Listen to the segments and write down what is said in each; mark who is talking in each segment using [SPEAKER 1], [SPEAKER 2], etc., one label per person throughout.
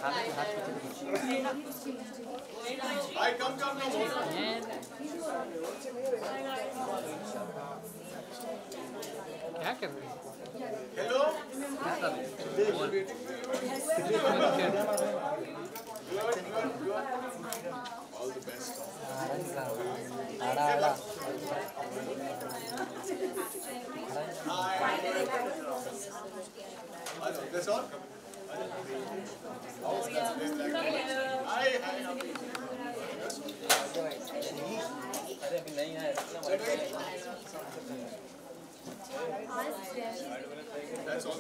[SPEAKER 1] Hi, come.
[SPEAKER 2] क्या कर रहे हैं?
[SPEAKER 1] Hello. All the best. That's all. Hi. That's all.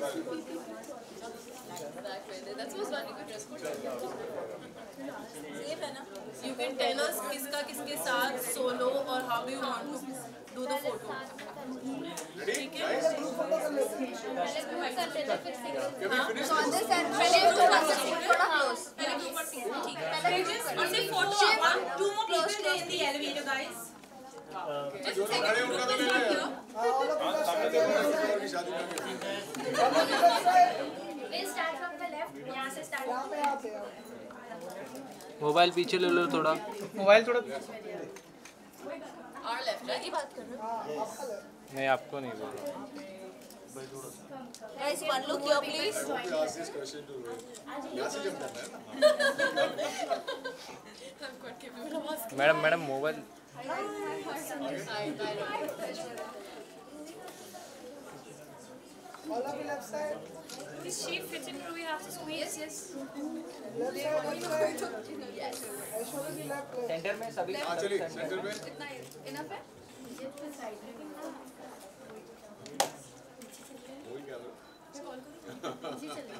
[SPEAKER 3] That's what's one good dress code. Same है ना? You can tell us किसका किसके साथ solo और how do you want to do the photo. ठीक है? Two more people in the elevator, guys. Just a second.
[SPEAKER 4] Start from the left. यहाँ से start.
[SPEAKER 2] मोबाइल पीछे ले लो थोड़ा।
[SPEAKER 5] मोबाइल थोड़ा
[SPEAKER 3] Our left, right? ये बात कर रहे हो?
[SPEAKER 2] नहीं आपको नहीं बोल रहा।
[SPEAKER 3] Guys, one look here, please.
[SPEAKER 1] Ask this question to यहाँ से जब करना है ना।
[SPEAKER 3] I'm quite capable of asking.
[SPEAKER 2] Madam mobile
[SPEAKER 6] All of the left side.
[SPEAKER 3] Is she fitting? Do we have to squeeze? Yes.
[SPEAKER 6] Left side, left side. Aishwarya ji left leg.
[SPEAKER 5] Centre में सभी
[SPEAKER 1] चलिए centre में
[SPEAKER 3] Enough है?
[SPEAKER 1] वही क्या लो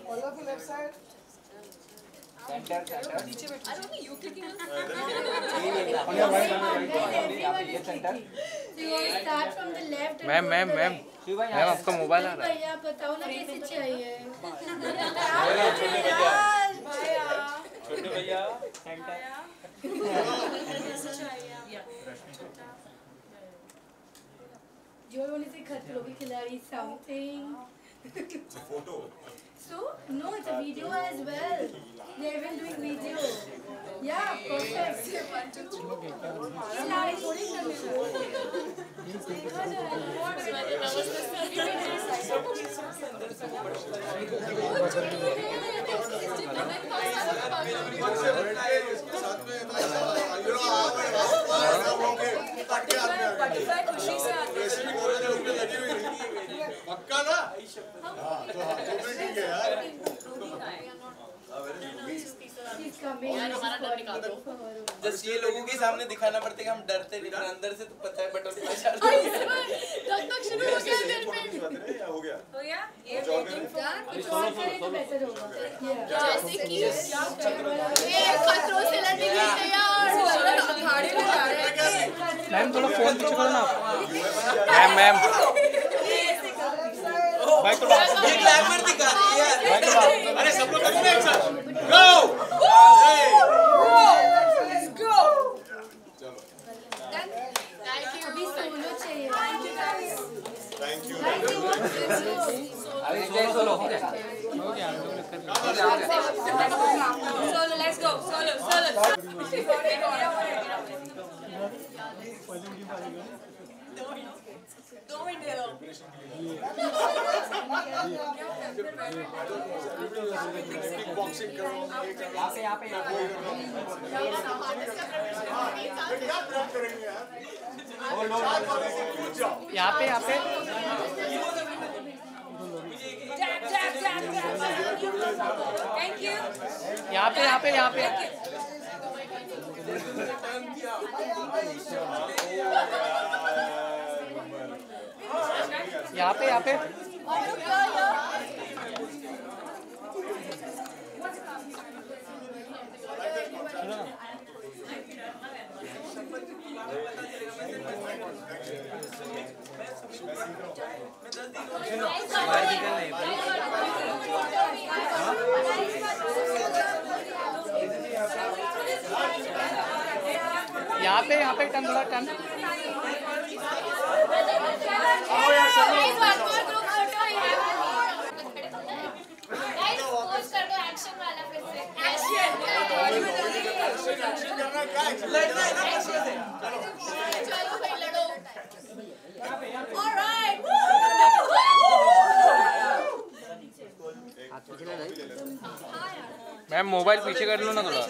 [SPEAKER 6] All of the left side.
[SPEAKER 5] Centre
[SPEAKER 3] I don't know, you clicking on
[SPEAKER 5] ये centre
[SPEAKER 4] So you want to start from the left and
[SPEAKER 2] ma'am आपका mobile आ रहा है।
[SPEAKER 4] भैया बताओ ना कैसे चाहिए
[SPEAKER 5] छोटे भैया सेंटर
[SPEAKER 4] जो होने से खतरों के खिलाड़ी something.
[SPEAKER 1] It's a photo.
[SPEAKER 4] So no, it's a video as well. They're even doing video. Yeah, perfect. खिलाड़ी थोड़ी करने
[SPEAKER 1] साथ में खुशी से ऐसे भी कोरोना उनपे लगी हुई थी पक्का ना हाँ तो भी ठीक है यार
[SPEAKER 4] She's coming.
[SPEAKER 5] जस्ट ये लोगों के सामने दिखाना पड़ता है कि हम डरते नहीं पर अंदर से तो पता है बट
[SPEAKER 3] तक शुरू हो गया घर पे
[SPEAKER 1] हो गया
[SPEAKER 3] हो गया ये
[SPEAKER 4] कुछ और करें तो बेहतर होगा.
[SPEAKER 3] जैसे कि ये खतरों से लड़ने के लिए तैयार अखाड़े में जा रहे हैं
[SPEAKER 5] मैम थोड़ा फोन पीछे करो ना
[SPEAKER 2] मैम
[SPEAKER 5] भाई थोड़ा ये ग्लैमर दिखा रही है भाई थोड़ा
[SPEAKER 1] अरे सब लोग करेंगे एक साथ गो
[SPEAKER 3] Let's go
[SPEAKER 1] चलो
[SPEAKER 3] Thank you
[SPEAKER 4] अभी सोलो चाहिए.
[SPEAKER 1] थैंक यू
[SPEAKER 5] अरे जय सोलो हो गया
[SPEAKER 3] Solo, let's go. Solo. दो मिनट दे दो
[SPEAKER 1] बॉक्सिंग करो
[SPEAKER 5] यहाँ पे
[SPEAKER 1] क्या प्रैक्टिस करेंगे यार
[SPEAKER 5] यहाँ पे
[SPEAKER 3] Jab. Thank you.
[SPEAKER 5] यहाँ पे यहाँ पे यहाँ पे टन थोड़ा टन
[SPEAKER 4] Guys, pose कर दो action वाला फिर से.
[SPEAKER 1] एक्शन करना क्या है?
[SPEAKER 5] लड़ना है ना पशुओं से।
[SPEAKER 3] चलो भाई लड़ो। Alright.
[SPEAKER 2] मैम मोबाइल पीछे कर लो ना थोड़ा।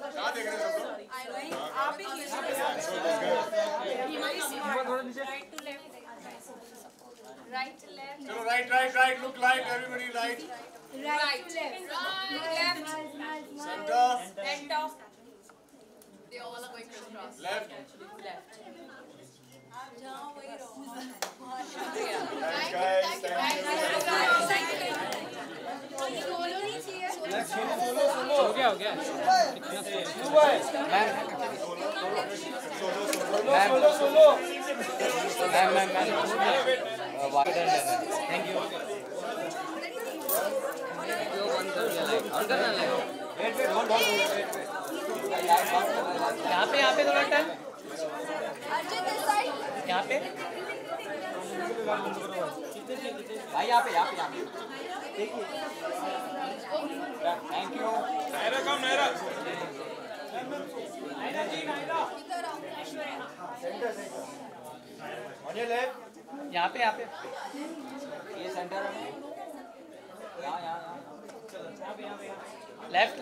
[SPEAKER 1] क्या देख रहे हो सब लोग?
[SPEAKER 3] आप ही
[SPEAKER 4] Right to left.
[SPEAKER 1] चलो right look like everybody right
[SPEAKER 4] Right to left.
[SPEAKER 3] left.
[SPEAKER 1] Centre
[SPEAKER 3] Center. They all are going crisscross.
[SPEAKER 1] Left
[SPEAKER 2] हो गया मैम थैंक यू। यहाँ पे थोड़ा टर्न यहाँ पे भाई यहाँ पे देखिए थैंक यू।
[SPEAKER 1] नायरा कम नायरा
[SPEAKER 2] यहाँ पे ये सेंटर यहाँ लेफ्ट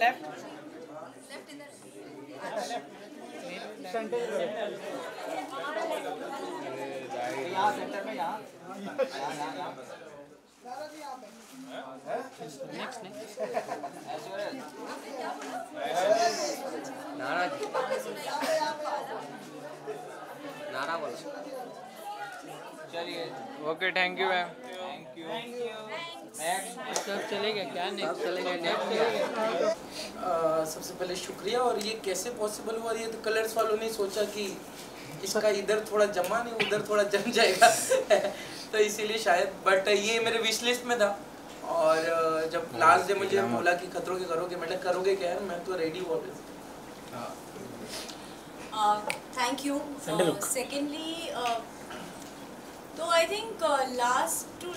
[SPEAKER 2] यहाँ सेंटर में यहाँ नेक्स्ट नारा बोलो। चलिए okay thank you ma'am. Thank you next सब चलेगा क्या? नेक्स्ट चलेगा
[SPEAKER 5] सबसे पहले शुक्रिया। और ये कैसे पॉसिबल हुआ? ये तो कलर्स वालों ने सोचा कि इसका इधर थोड़ा जमा नहीं उधर थोड़ा जम जाएगा तो इसीलिए शायद। बट ये मेरे विश लिस्ट में था और जब लास्ट डे मुझे बोला कि खतरों के करोगे, मैंने करोगे क्या यार, मैं तो रेडी हूँ ऑलवेज।
[SPEAKER 7] Thank you. Secondly, तो I think last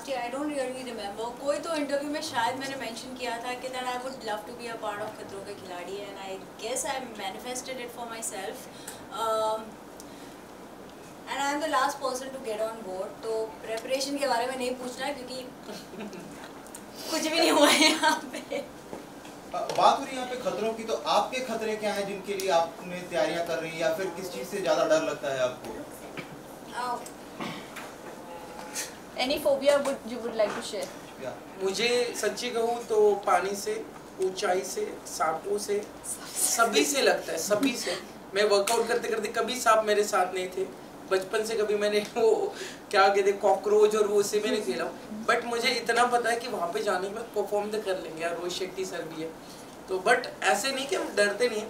[SPEAKER 7] year I don't really remember, कोई तो इंटरव्यू में शायद मैंने मेंशन किया था कि that I would love to be a part of Khatron Ke Khiladi and I guess I manifested it for myself and I am the last person to get on board. तो preparation के बारे में नहीं पूछना क्योंकि कुछ भी नहीं हुआ है यहाँ पे।
[SPEAKER 8] बात हो रही है यहाँ पे खतरों की, तो आपके खतरे क्या हैं जिनके लिए आपने तैयारियां कर रही हैं, या फिर किस चीज़ से ज़्यादा डर लगता है आपको?
[SPEAKER 7] Any phobia you would like to share?
[SPEAKER 5] मुझे सच्ची कहूँ तो पानी से, ऊंचाई से, सांपों से, सभी से लगता है, सभी से। मैं वर्कआउट करते करते कभी सांप मेरे साथ नहीं थे। बचपन से कभी मैंने वो क्या कहते कॉकरोच और वो उससे मैंने खेला। बट मुझे इतना पता है कि वहाँ पे जाने के बाद परफॉर्म तो कर लेंगे यार। रोहित शेट्टी सर भी है तो, बट ऐसे नहीं कि हम डरते नहीं हैं।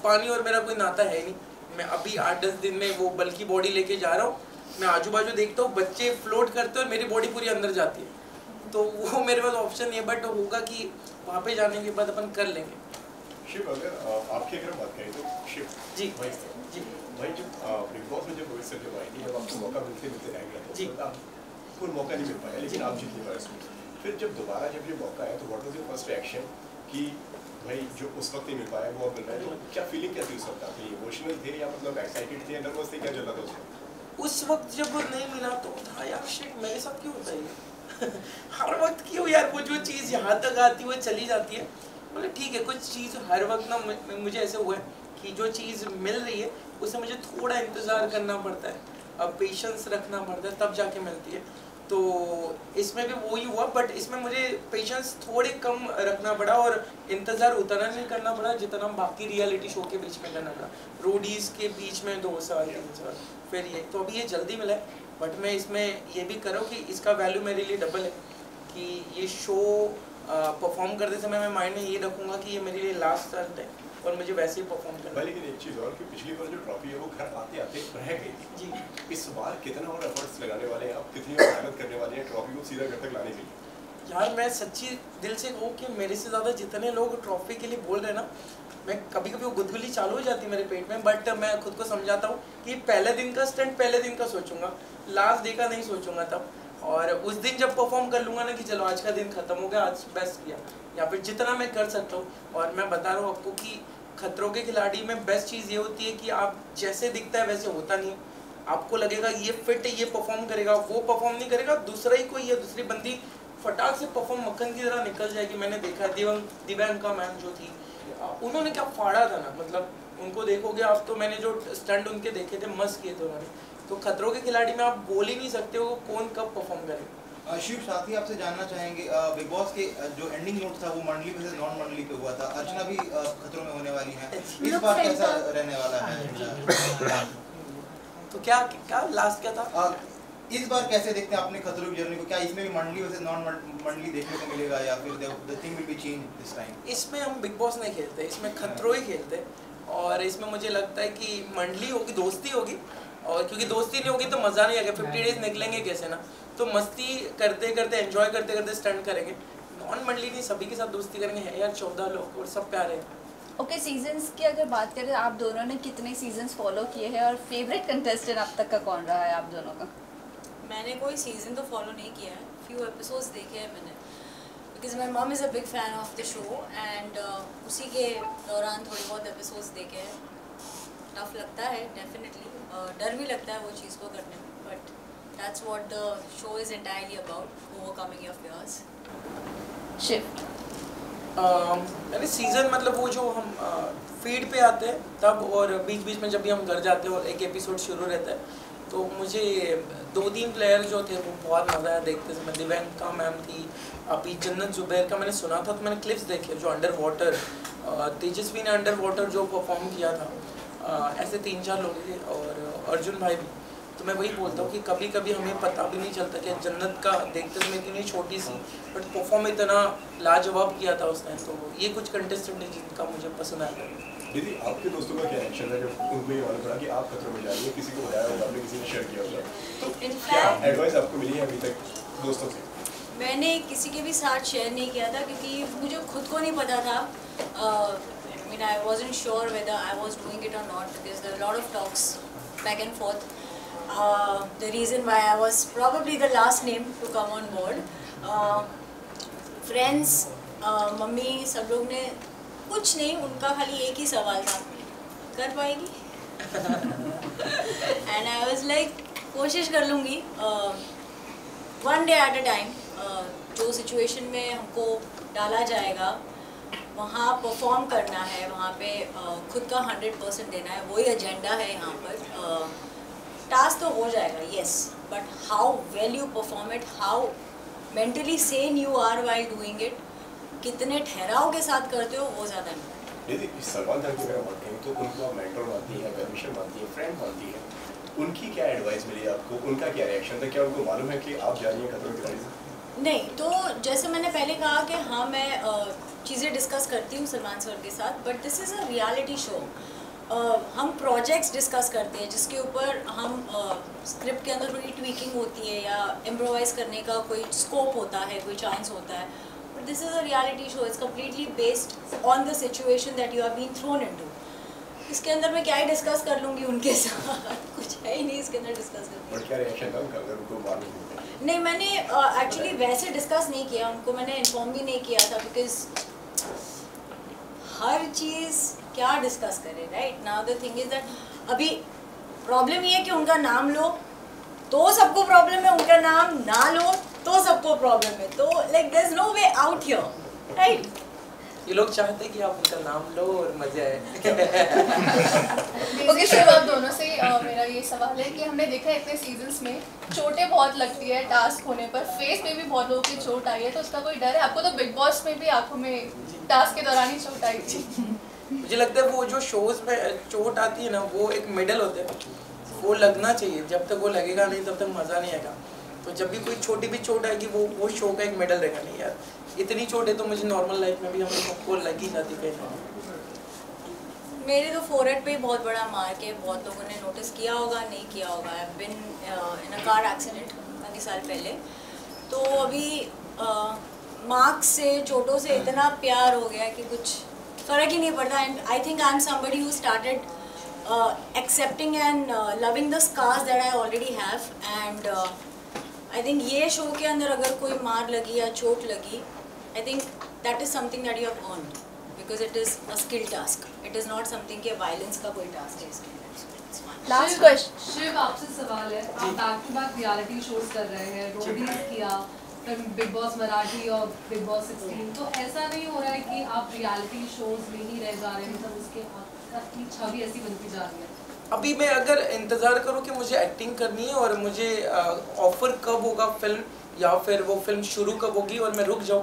[SPEAKER 5] पानी और मेरा कोई नाता है नहीं। मैं अभी 8-10 दिन में वो बल्कि बॉडी लेके जा रहा हूँ। मैं आजू बाजू देखता हूँ बच्चे फ्लोट करते हैं और मेरी बॉडी पूरी अंदर जाती है, तो वो मेरे पास ऑप्शन नहीं है। बट होगा कि वहाँ पे जाने के बाद अपन कर लेंगे।
[SPEAKER 1] शिव, अगर आपकी अगर बात करें तो शिव
[SPEAKER 5] जी
[SPEAKER 1] भाई
[SPEAKER 5] जी
[SPEAKER 1] भाई जब बिग बॉस में जब रोहित सर जब आई थी, जब आपको मौका मिलते रह गया
[SPEAKER 5] जी।
[SPEAKER 1] तो आपको मौका नहीं मिल पाया, लेकिन आप जीत नहीं पाए उसमें। फिर जब दोबारा जब ये मौका आया तो what was your first reaction कि भाई जो उस वक्त नहीं मिल पाया वो अब मिल रहा है, तो क्या फीलिंग क्या थी उस वक्त आपकी? इमोशनल थे या मतलब एक्साइटेड थे, नर्वस थे, क्या चल रहा था उस वक्त?
[SPEAKER 5] उस वक्त जब नहीं मिला तो था यार शिट, मेरे साथ क्यों होता है ये हर वक्त क्यों यार? वो जो चीज़ यहाँ तक आती है वो चली जाती है। मतलब ठीक है, कुछ चीज़ हर वक्त ना मुझे ऐसे हुआ है कि जो चीज़ मिल रही है उसे मुझे थोड़ा इंतज़ार करना पड़ता है, अब पेशेंस रखना पड़ता है, तब जाके मिलती है। तो इसमें भी वही हुआ, बट इसमें मुझे पेशेंस थोड़े कम रखना पड़ा और इंतज़ार उतना नहीं करना पड़ा जितना बाकी रियलिटी शो के बीच में करना पड़ा। रोडीज़ के बीच में 2 साल 3 साल, फिर ये तो अभी ये जल्दी मिला है। बट मैं इसमें ये भी करूँ कि इसका वैल्यू मेरे लिए डबल है कि ये शो परफॉर्म करते समय मैं माइंड में ये रखूँगा कि ये मेरे लिए लास्ट स्टार्ट है और मुझे वैसे ही परफॉर्म करना है।
[SPEAKER 1] लेकिन एक चीज़ और कि पिछली बार जो ट्रॉफी है वो घर आते आते रह गई जी। इस बार कितना और एफर्ट्स लगाने वाले हैं आप, कितनी और मेहनत करने वाले हैं ट्रॉफी को सीधा घर तक लाने के लिए?
[SPEAKER 5] यार मैं सच्ची दिल से कहूँ कि मेरे से ज़्यादा जितने लोग ट्रॉफी के लिए बोल रहे हैं ना, मैं कभी कभी वो गुदगुली चालू हो जाती है मेरे पेट में। बट मैं खुद को समझाता हूँ कि पहले दिन का स्टंट पहले दिन का सोचूंगा, लास्ट डे का नहीं सोचूंगा तब। और उस दिन जब परफॉर्म कर लूँगा ना कि चलो आज का दिन खत्म हो गया, आज बेस्ट किया, या फिर जितना मैं कर सकता हूँ। और मैं बता रहा हूँ आपको कि खतरों के खिलाड़ी में बेस्ट चीज़ ये होती है कि आप जैसे दिखता है वैसे होता नहीं। आपको लगेगा ये फिट है, ये परफॉर्म करेगा, वो परफॉर्म नहीं करेगा, दूसरा ही कोई या दूसरी बंदी फटाक से परफॉर्म मक्खन की तरह निकल जाएगी। मैंने देखा दिव्यांका मैम जो थी, उन्होंने क्या फाड़ा था ना, मतलब उनको देखोगे आप तो मैंने जो स्टंट उनके देखे थे मस्त किए थे उन्होंने। तो खतरों के खिलाड़ी में आप बोल ही नहीं सकते हो कौन कब परफॉर्म करेगा।
[SPEAKER 8] शिव, साथ ही आपसे जानना चाहेंगे बिग बॉस के जो एंडिंग नोट था वो मंडली पे से नॉन मंडली पे हुआ था। अर्चना भी खतरों में होने वाली है, इस बार कैसा रहने वाला है?
[SPEAKER 5] तो क्या लास्ट क्या था?
[SPEAKER 8] इस बार कैसे देखते हैं अपने खतरों की जर्नी को? क्या इसमें भी मंडली वैसे नॉन मंडली देखने को मिलेगा या फिर the thing will be change this time?
[SPEAKER 5] इसमें हम बिग बॉस नहीं खेलते, इसमें खतरों ही खेलते। और इसमें मुझे लगता है कि मंडली होगी, दोस्ती होगी, और क्योंकि दोस्ती नहीं होगी तो मज़ा नहीं आएगा। 50 डेज निकलेंगे कैसे ना, तो मस्ती करते करते एंजॉय करते करते स्टंट करेंगे। नॉन मंडली नहीं, सभी के साथ दोस्ती करेंगे। है यार 14 लोग और सब प्यारे हैं।
[SPEAKER 9] ओके, सीजन्स की अगर बात करें, आप दोनों ने कितने सीजन्स फॉलो किए हैं और फेवरेट कंटेस्टेंट अब तक का कौन रहा है आप दोनों का?
[SPEAKER 7] मैंने कोई सीज़न तो फॉलो नहीं किया है, फ्यू एपिसोड्स देखे हैं मैंने, बिकॉज माई मम is a big fan of the show and उसी के दौरान थोड़े बहुत एपिसोड्स देखे हैं। टफ लगता है डेफिनेटली, डर भी लगता है वो चीज़ को करने में, but that's what the show is entirely about, overcoming your fears.
[SPEAKER 9] Shift
[SPEAKER 5] मैंने सीज़न मतलब वो जो हम फीड पे आते हैं तब, और बीच बीच में जब भी हम घर जाते हैं और एक एपिसोड शुरू रहता है, तो मुझे 2-3 प्लेयर जो थे वो बहुत मज़ा आया देखते समय। दिव्यांका मैम थी, अभी जन्नत जुबैर का मैंने सुना था तो मैंने क्लिप्स देखे जो अंडर वाटर, तेजस्वी ने अंडर वाटर जो परफॉर्म किया था, ऐसे 3-4 लोग थे, और अर्जुन भाई भी। तो मैं वही बोलता हूँ कि कभी कभी हमें पता भी नहीं चलता कि जन्नत का देखते समय इतनी छोटी सी बट परफॉर्म इतना लाजवाब किया था उसने। तो ये कुछ कंटेस्टेंट है जिनका मुझे पसंद आया।
[SPEAKER 1] दीदी, आपके दोस्तों का क्या रिएक्शन है जब उनको ये मालूम पड़ा कि आप खतरों में जा रही हैं? किसी को बताया होगा आपने, किसी ने शेयर किया होगा, तो क्या एडवाइस आपको मिली है अभी तक दोस्तों से?
[SPEAKER 7] मैंने किसी के भी साथ शेयर नहीं किया था क्योंकि मुझे खुद को नहीं पता था। I mean, I wasn't sure whether I was doing it or not because there were a lot of talks back and forth. The reason why I was probably the last name to come on board. Friends, mummy, सब लोग ने कुछ नहीं, उनका खाली एक ही सवाल था, कर पाएगी? And I was like, कोशिश कर लूँगी, one day at a time. जो सिचुएशन में हमको डाला जाएगा वहाँ परफॉर्म करना है, वहाँ पे खुद का 100% देना है, वही एजेंडा है यहाँ पर। टास्क तो हो जाएगा, yes, but how well you perform it, how mentally sane you are while doing it, कितने ठहराव के साथ करते हो, वो ज़्यादा इम्पोर्टेंट।
[SPEAKER 1] दीदी, सलमान खान की अगर बात करें तो उनको आप मेंटर मानती हैं, परमिशन मानती हैं, फ्रेंड मानती हैं, उनकी क्या एडवाइस मिली आपको? उनका क्या रिएक्शन था? क्या उनको मालूम है कि आप जा रही हैं खतरों के खिलाड़ी से?
[SPEAKER 7] नहीं, तो जैसे मैंने पहले कहा कि हाँ, मैं चीज़ें डिस्कस करती हूँ सलमान सर के साथ, but this is a reality show. हम प्रोजेक्ट्स डिस्कस करते हैं जिसके ऊपर हम स्क्रिप्ट के अंदर थोड़ी ट्वीकिंग होती है या इम्प्रोवाइज़ करने का कोई स्कोप होता है, कोई चांस होता है, but this is a reality show, it's completely based on the situation that you are being thrown into. इसके अंदर मैं क्या ही डिस्कस कर लूँगी उनके साथ, कुछ है ही नहीं इसके अंदर डिस्कस करने।
[SPEAKER 1] बट क्या रिएक्शन था उनका अगर उनको मालूम हो?
[SPEAKER 7] नहीं, मैंने एक्चुअली वैसे डिस्कस नहीं किया, उनको मैंने इन्फॉर्म भी नहीं किया था, बिकॉज हर चीज़ क्या डिस्कस करें, right? Now the thing is that अभी प्रॉब्लम ये है कि उनका नाम लो तो सबको प्रॉब्लम है, उनका नाम ना लो तो सबको प्रॉब्लम है, तो like there is no way out here, right?
[SPEAKER 5] ये लोग चाहते हैं कि आप उनका नाम लो और मजे आए।
[SPEAKER 4] ओके, शिव, आप दोनों से मेरा ये सवाल है कि हमने देखा है इतने सीजन्स में चोटें बहुत लगती है टास्क होने पर, फेस में भी बहुत लोगों की चोट आई है, तो उसका कोई डर है आपको? तो बिग बॉस में भी आंखों में टास्क के दौरान ही चोट आई थी।
[SPEAKER 5] मुझे लगता है वो जो शोज में चोट आती है ना, वो एक मेडल होता है, वो लगना चाहिए। जब तक वो लगेगा नहीं तब तक मज़ा नहीं आएगा। तो जब भी कोई छोटी भी चोट आएगी वो शो का एक मेडल रहेगा। नहीं यार, इतनी चोट है तो मुझे नॉर्मल लाइफ में भी हम सबको लग ही जाती कहीं।
[SPEAKER 7] मेरे तो फोरहेड पे बहुत बड़ा मार्क है, बहुत लोगों ने नोटिस किया होगा, नहीं किया होगा। I have been in a car accident काफ़ी साल पहले, तो अभी मार्क्स से, चोटों से इतना प्यार हो गया कि कुछ फ़र्क ही नहीं पड़ता। And I think I am somebody who started accepting and loving the scars that I already have, and I I think ये शो के अंदर अगर कोई मार लगी या चोट लगी, I think that is something that you have earned, because it is a skill task, it is not something के वायलेंस का कोई टास्क है इसके अंदर।
[SPEAKER 9] लास्ट क्वेश्चन
[SPEAKER 10] शिव, आपसे सवाल है, आप back to back reality shows कर रहे हैं, रोडीज किया, फिर बिग बॉस मराठी और बिग बॉस 16, तो ऐसा नहीं हो रहा है कि आप रियलिटी शोज में ही रह जा रहे हैं, मतलब उसके आपकी छवि ऐसी बनती जा रही है?
[SPEAKER 5] अभी मैं अगर इंतज़ार करूँ कि मुझे एक्टिंग करनी है और मुझे ऑफ़र कब होगा फिल्म या फिर वो फिल्म शुरू कब होगी और मैं रुक जाऊँ,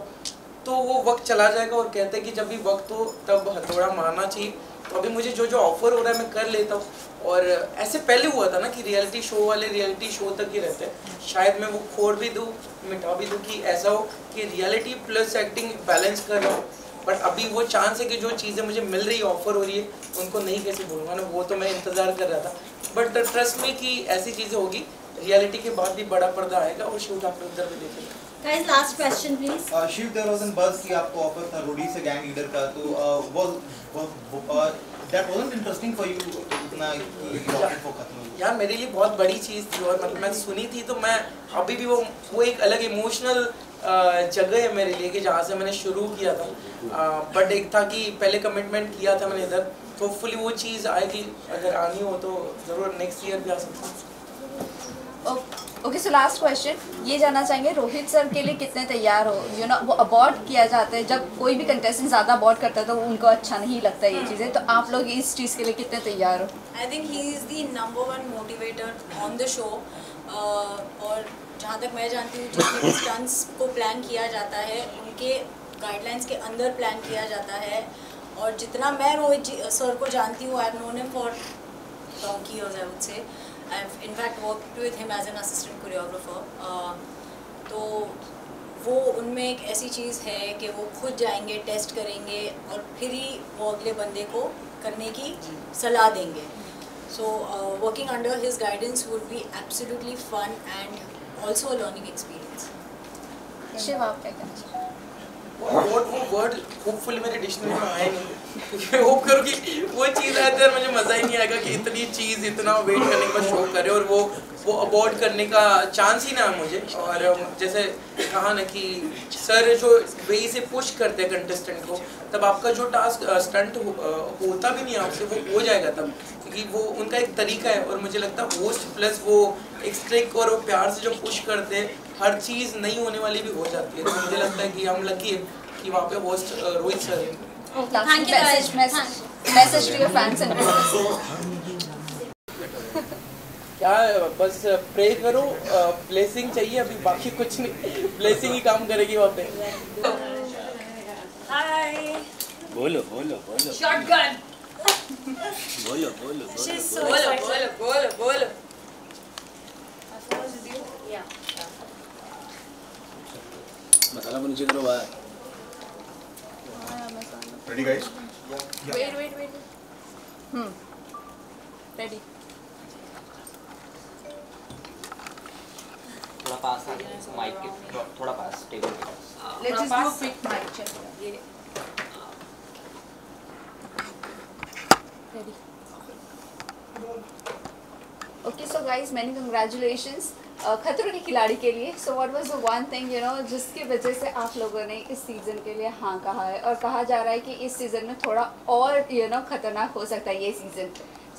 [SPEAKER 5] तो वो वक्त चला जाएगा। और कहते हैं कि जब भी वक्त हो तब हथौड़ा मारना चाहिए। तो अभी मुझे जो जो ऑफ़र हो रहा है मैं कर लेता हूँ। और ऐसे पहले हुआ था ना कि रियलिटी शो वाले रियलिटी शो तक ही रहते हैं, शायद मैं वो खोड़ भी दूँ, मिटा भी दूँ कि ऐसा हो कि रियलिटी प्लस एक्टिंग बैलेंस कर रहा हूँ। बट अभी वो चांस है कि जो चीज़ें मुझे मिल रही है, ऑफर हो रही है, उनको नहीं कैसे बोलूँगा ना, वो तो मैं इंतज़ार कर रहा था। बट ट्रस्ट में कि ऐसी चीज़ें होगी, रियलिटी के बाद भी बड़ा पर्दा आएगा और शूट आप उधर भी देखेंगे।
[SPEAKER 7] Guys, last question please.
[SPEAKER 8] Shiv, there was an buzz कि आपको ऑफर था रोडी से गैंग लीडर का, तो that wasn't interesting for you इतना कि रॉकेट को खत्म हो?
[SPEAKER 5] यार मेरे लिए बहुत बड़ी चीज़ थी और मतलब मैं सुनी थी, तो मैं अभी भी वो एक अलग इमोशनल जगह है मेरे लिए कि जहाँ से मैंने शुरू किया था। बट एक था कि पहले कमिटमेंट किया था मैंने इधर, तो होपफुली वो चीज़ आएगी, अगर आनी हो तो ज़रूर नेक्स्ट ईयर भी आ सकता है।
[SPEAKER 9] ओके, सो लास्ट क्वेश्चन ये जानना चाहेंगे, रोहित सर के लिए कितने तैयार हो? यू नो वो अबॉर्ड किया जाता है, जब कोई भी कंटेस्टेंट ज़्यादा अबॉर्ड करता है तो उनको अच्छा नहीं लगता ये चीज़ें, तो आप लोग इस चीज़ के लिए कितने तैयार हो?
[SPEAKER 7] आई think he is the number 1 motivator on the show. और जहाँ तक मैं जानती हूँ, जितने भी स्टंट्स को प्लान किया जाता है उनके गाइडलाइंस के अंदर प्लान किया जाता है। और जितना मैं रोहित सर को जानती हूँ, I have known him for donkey years, I would say. I've in fact worked with him as an assistant choreographer. तो वो उनमें एक ऐसी चीज़ है कि वो खुद जाएंगे, टेस्ट करेंगे और फिर ही वो अगले बंदे को करने की सलाह देंगे। So working under his guidance would be absolutely fun and also a learning experience.
[SPEAKER 9] Shiv, आप क्या कहना चाहेंगे?
[SPEAKER 5] वो वर्ड होपफुली मेरे डिक्शनरी में आए नहीं, क्योंकि होप करूँ कि वो चीज़ आए तो मुझे मज़ा ही नहीं आएगा कि इतनी चीज़ इतना वेट करने का शो करे और वो अबॉर्ड करने का चांस ही ना मुझे। और जैसे कहा ना कि सर जो वे से पुश करते हैं कंटेस्टेंट को, तब आपका जो टास्क स्टंट होता भी नहीं आपसे, वो हो जाएगा तब, क्योंकि वो उनका एक तरीका है। और मुझे लगता है होस्ट प्लस वो एक स्ट्रिक और वो प्यार से जो पुश करते हैं, हर चीज़ नहीं होने वाली भी हो जाती है। तो मुझे लगता है कि हम लकी है कि वहाँ पे होस्ट रोहित सर हैं।
[SPEAKER 7] Thank you guys.
[SPEAKER 9] Message to your fans and viewers.
[SPEAKER 5] क्या बस प्रे करो, ब्लेसिंग चाहिए, अभी बाकी कुछ नहीं, ब्लेसिंग ही काम करेगी वहाँ पे।
[SPEAKER 7] Hi.
[SPEAKER 2] बोलो बोलो बोलो
[SPEAKER 7] Shotgun.
[SPEAKER 2] बोलो बोलो
[SPEAKER 7] She's so excited. बोलो. Yeah.
[SPEAKER 2] मसाला को नीचे करो बाहर।
[SPEAKER 1] Ready guys?
[SPEAKER 9] Wait. Ready.
[SPEAKER 2] थोड़ा पास आ जाए माइक के, थोड़ा पास टेबल के पास।
[SPEAKER 9] Let's just do a quick mic check. Ready. Okay, so guys, many congratulations. खतरों के खिलाड़ी के लिए। So what was the one thing जिसकी वजह से आप लोगों ने इस सीज़न के लिए हाँ कहा है, और कहा जा रहा है कि इस सीज़न में थोड़ा और खतरनाक हो सकता है ये सीज़न।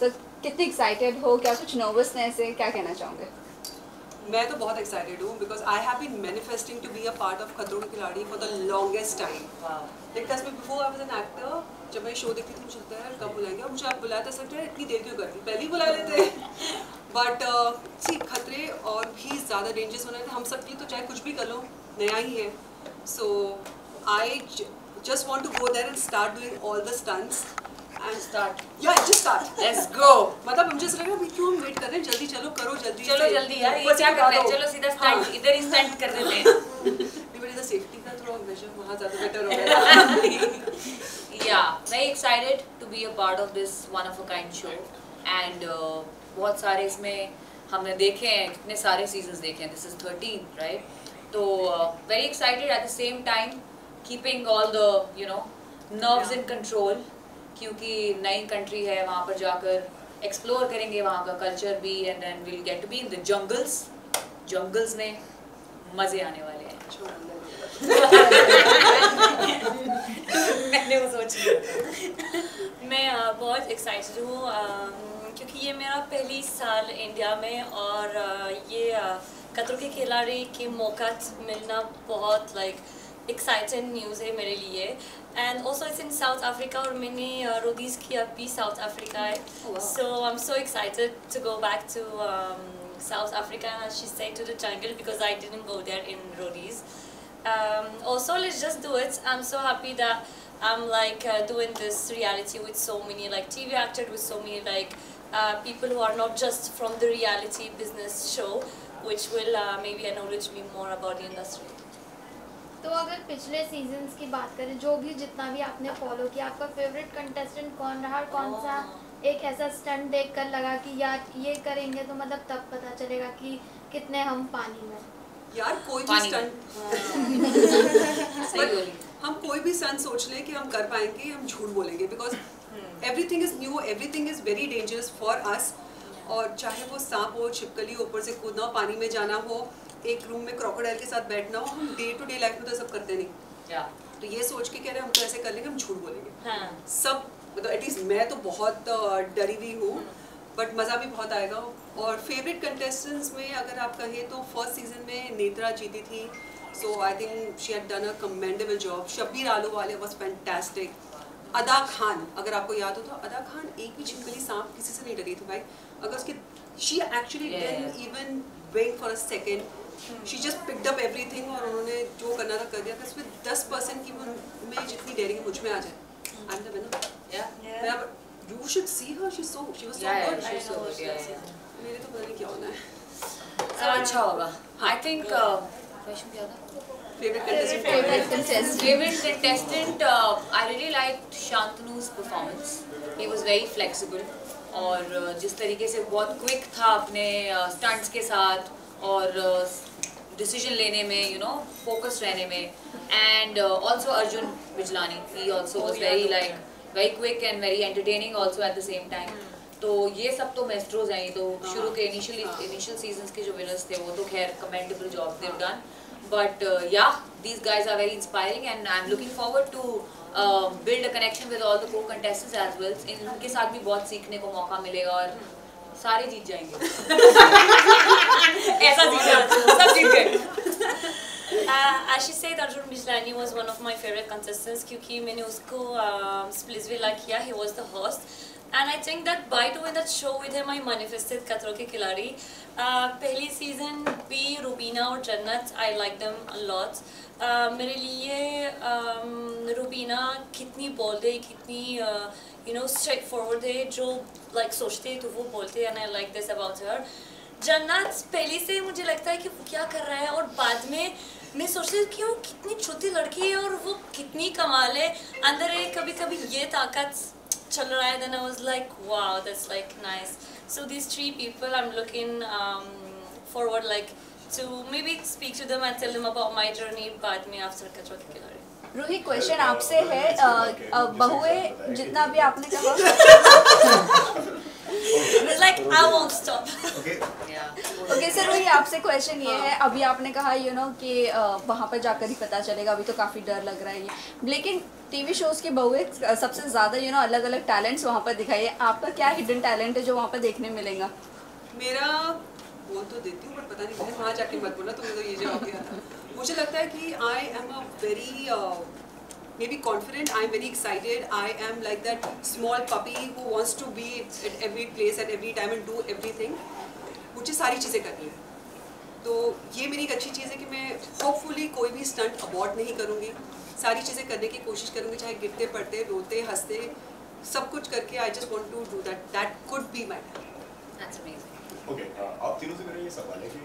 [SPEAKER 9] So कितनी एक्साइटेड हो, क्या कुछ नर्वसनेस है, क्या कहना चाहोगे?
[SPEAKER 11] मैं तो बहुत एक्साइटेड हूँ because I have been manifesting to be a part of Khatron Ke Khiladi for the longest time. Like that's before I was an actor, जब मैं शो देखती थी मुझे लगता है कब बुलाएंगे, और मुझे आप बुलाया था सकते हैं इतनी देर क्यों करती, पहले ही बुला लेते। बट सी खतरे और भी ज़्यादा डेंजरस होने थे हम सब के लिए, तो चाहे कुछ भी कर लो नया ही है। So I just want to go there and start doing all the stunts and start. Yeah, just start. Let's go. मतलब मुझे ऐसा लग रहा है क्यों हम वेट कर रहे हैं, जल्दी चलो, करो जल्दी।
[SPEAKER 3] चलो जल्दी यार, ये क्या कर रहे हैं, चलो सीधा स्टंट, इधर ही स्टंट कर देते हैं।
[SPEAKER 11] नहीं बट इधर सेफ्टी का थोड़ा मेजर वहाँ ज़्यादा बेटर होगा।
[SPEAKER 3] Yeah, very excited to be a part of this one of a kind show and बहुत सारे इसमें हमने देखे हैं, कितने सारे सीजन्स देखे हैं, this is 13 right? तो very excited at the same time keeping all the nerves in control, क्योंकि नई कंट्री है, वहाँ पर जाकर एक्सप्लोर करेंगे वहाँ का कल्चर भी, and then will get to be in the jungles में मजे आने वाले हैं। मैंने वो सोच लिया।
[SPEAKER 12] मैं बहुत एक्साइटेड हूँ क्योंकि ये मेरा पहली साल इंडिया में और ये खतरों के खिलाड़ी के मौका मिलना बहुत एक्साइटिंग न्यूज़ है मेरे लिए। And also it's in South Africa और मैंने रोडीज़ किया भी साउथ अफ्रीका है, so I am so excited to go back to South Africa and as she said to the jungle because I didn't go there in Rhodes. Also, let's just do it. I'm so happy that I'm doing this reality with so many TV actors, with so many people who are not just from the reality business show, which will maybe acknowledge me more about the industry.
[SPEAKER 13] तो अगर पिछले seasons की बात करें, जो भी जितना भी आपने फॉलो किया, आपका फेवरेट कंटेस्टेंट कौन रहा और कौन सा एक ऐसा स्टंट देखकर लगा कि यार ये करेंगे तो मतलब तब पता चलेगा कि कितने हम पानी में?
[SPEAKER 11] यार कोई भी स्टंट हम कोई भी स्टंट सोच लें कि हम कर पाएंगे, हम झूठ बोलेंगे because everything is new, everything is very dangerous for us. और चाहे वो सांप हो, छिपकली ऊपर से कूदना हो, पानी में जाना हो, एक रूम में क्रोकोडाइल के साथ बैठना हो, हम डे टू डे लाइफ में तो सब करते नहीं। तो ये सोच के कह रहे हैं हम तो ऐसे कर लेंगे, हम झूठ बोलेंगे सब। मतलब एटलीस्ट मैं तो बहुत डरी हुई हूँ, बट मज़ा भी बहुत आएगा। और फेवरेट कंटेस्टेंट्स में अगर आप कहें तो फर्स्ट सीजन में नेत्रा जीती थी, so I think she had done a commendable job. Shabbir Ahluwalia was fantastic. Ada Khan, अगर आपको याद हो तो अदा खान एक भी छिपकली सांप किसी से नहीं डरी थी भाई। अगर उसके she actually didn't even wait for a second, she just picked up everything और उन्होंने जो करना था कर दिया। उसमें 10% की मैं जितनी डेयरिंग मुझ में आ जाए, आई am the winner. You should see her. She was so good.
[SPEAKER 3] She's so good.
[SPEAKER 11] मेरे तो पता नहीं क्या होना है।
[SPEAKER 3] सब अच्छा होगा। I think question क्या था? Favorite contestant. I really liked Shantanu's performance. He was very flexible और जिस तरीके से बहुत quick था अपने stunts के साथ और decision लेने में, focused रहने में, and also Arjun Bijlani. He also was very quick and very entertaining also at the same time. तो ये सब तो मेस्ट्रोज हैं। तो शुरू के initial seasons के जो winners थे वो तो खैर commendable job they've done. But yeah, these guys are very inspiring and I'm looking forward to build a connection with all the co-contestants as well. इनके साथ भी बहुत सीखने को मौका मिलेगा और सारे जीत जाएंगे। ऐसा जीत सब जीत गए।
[SPEAKER 12] As she said, Arjun Bijlani was one of my favorite contestants क्योंकि मैंने उसको Splitsvilla किया, he was the host, and I think that by doing that show with him I manifested खतरों के खिलाड़ी। पहली सीजन भी रूबीना और जन्नत, I like them a lot। मेरे लिए रूबीना कितनी बोल्ड है, कितनी straight forward है, जो सोचते हैं तो वो बोलते हैं, and I like this about her। जन्नत पहले से मुझे लगता है कि वो क्या कर रहा है और बाद में मैं सोचती हूँ कि वो कितनी छोटी लड़की है और वो कितनी कमाल है, अंदर है कभी कभी ये ताकत चल रहा है। Then I was like, wow, that's nice. So these 3 people I'm looking forward to maybe speak to them and tell them about my journey बाद में after खतरों के खिलाड़ी।
[SPEAKER 9] रूही, क्वेश्चन आपसे है, बहुए जितना भी आपने कहा
[SPEAKER 12] I won't stop.
[SPEAKER 9] Okay sir, Roohi आपसे क्वेश्चन ये है, अभी आपने कहा कि वहाँ पर जाकर ही पता चलेगा, अभी तो काफ़ी डर लग रहा है, लेकिन टीवी शोज़ के बहुए सबसे ज़्यादा अलग अलग टैलेंट्स वहाँ पर दिखाइए, आपका क्या हिडन टैलेंट है जो वहाँ पर देखने मिलेगा?
[SPEAKER 11] मेरा बोल तो देती हूँ, बट पता नहीं वहाँ जाके मत बोलना, तुमने तो ये जवाब दिया था। मुझे लगता है कि I am a very maybe confident, I am very excited, I am like that small puppy who wants to be at every place at every time and do everything। मुझे सारी चीज़ें करनी है, तो ये मेरी एक अच्छी चीज़ है कि मैं होपफुली कोई भी स्टंट अबॉर्ट नहीं करूँगी, सारी चीज़ें करने की कोशिश करूँगी, चाहे गिरते पड़ते, रोते हंसते, सब कुछ करके I just want to do that, that could be my
[SPEAKER 3] that's amazing.
[SPEAKER 1] Okay, आप तीनों से मेरा ये सवाल है कि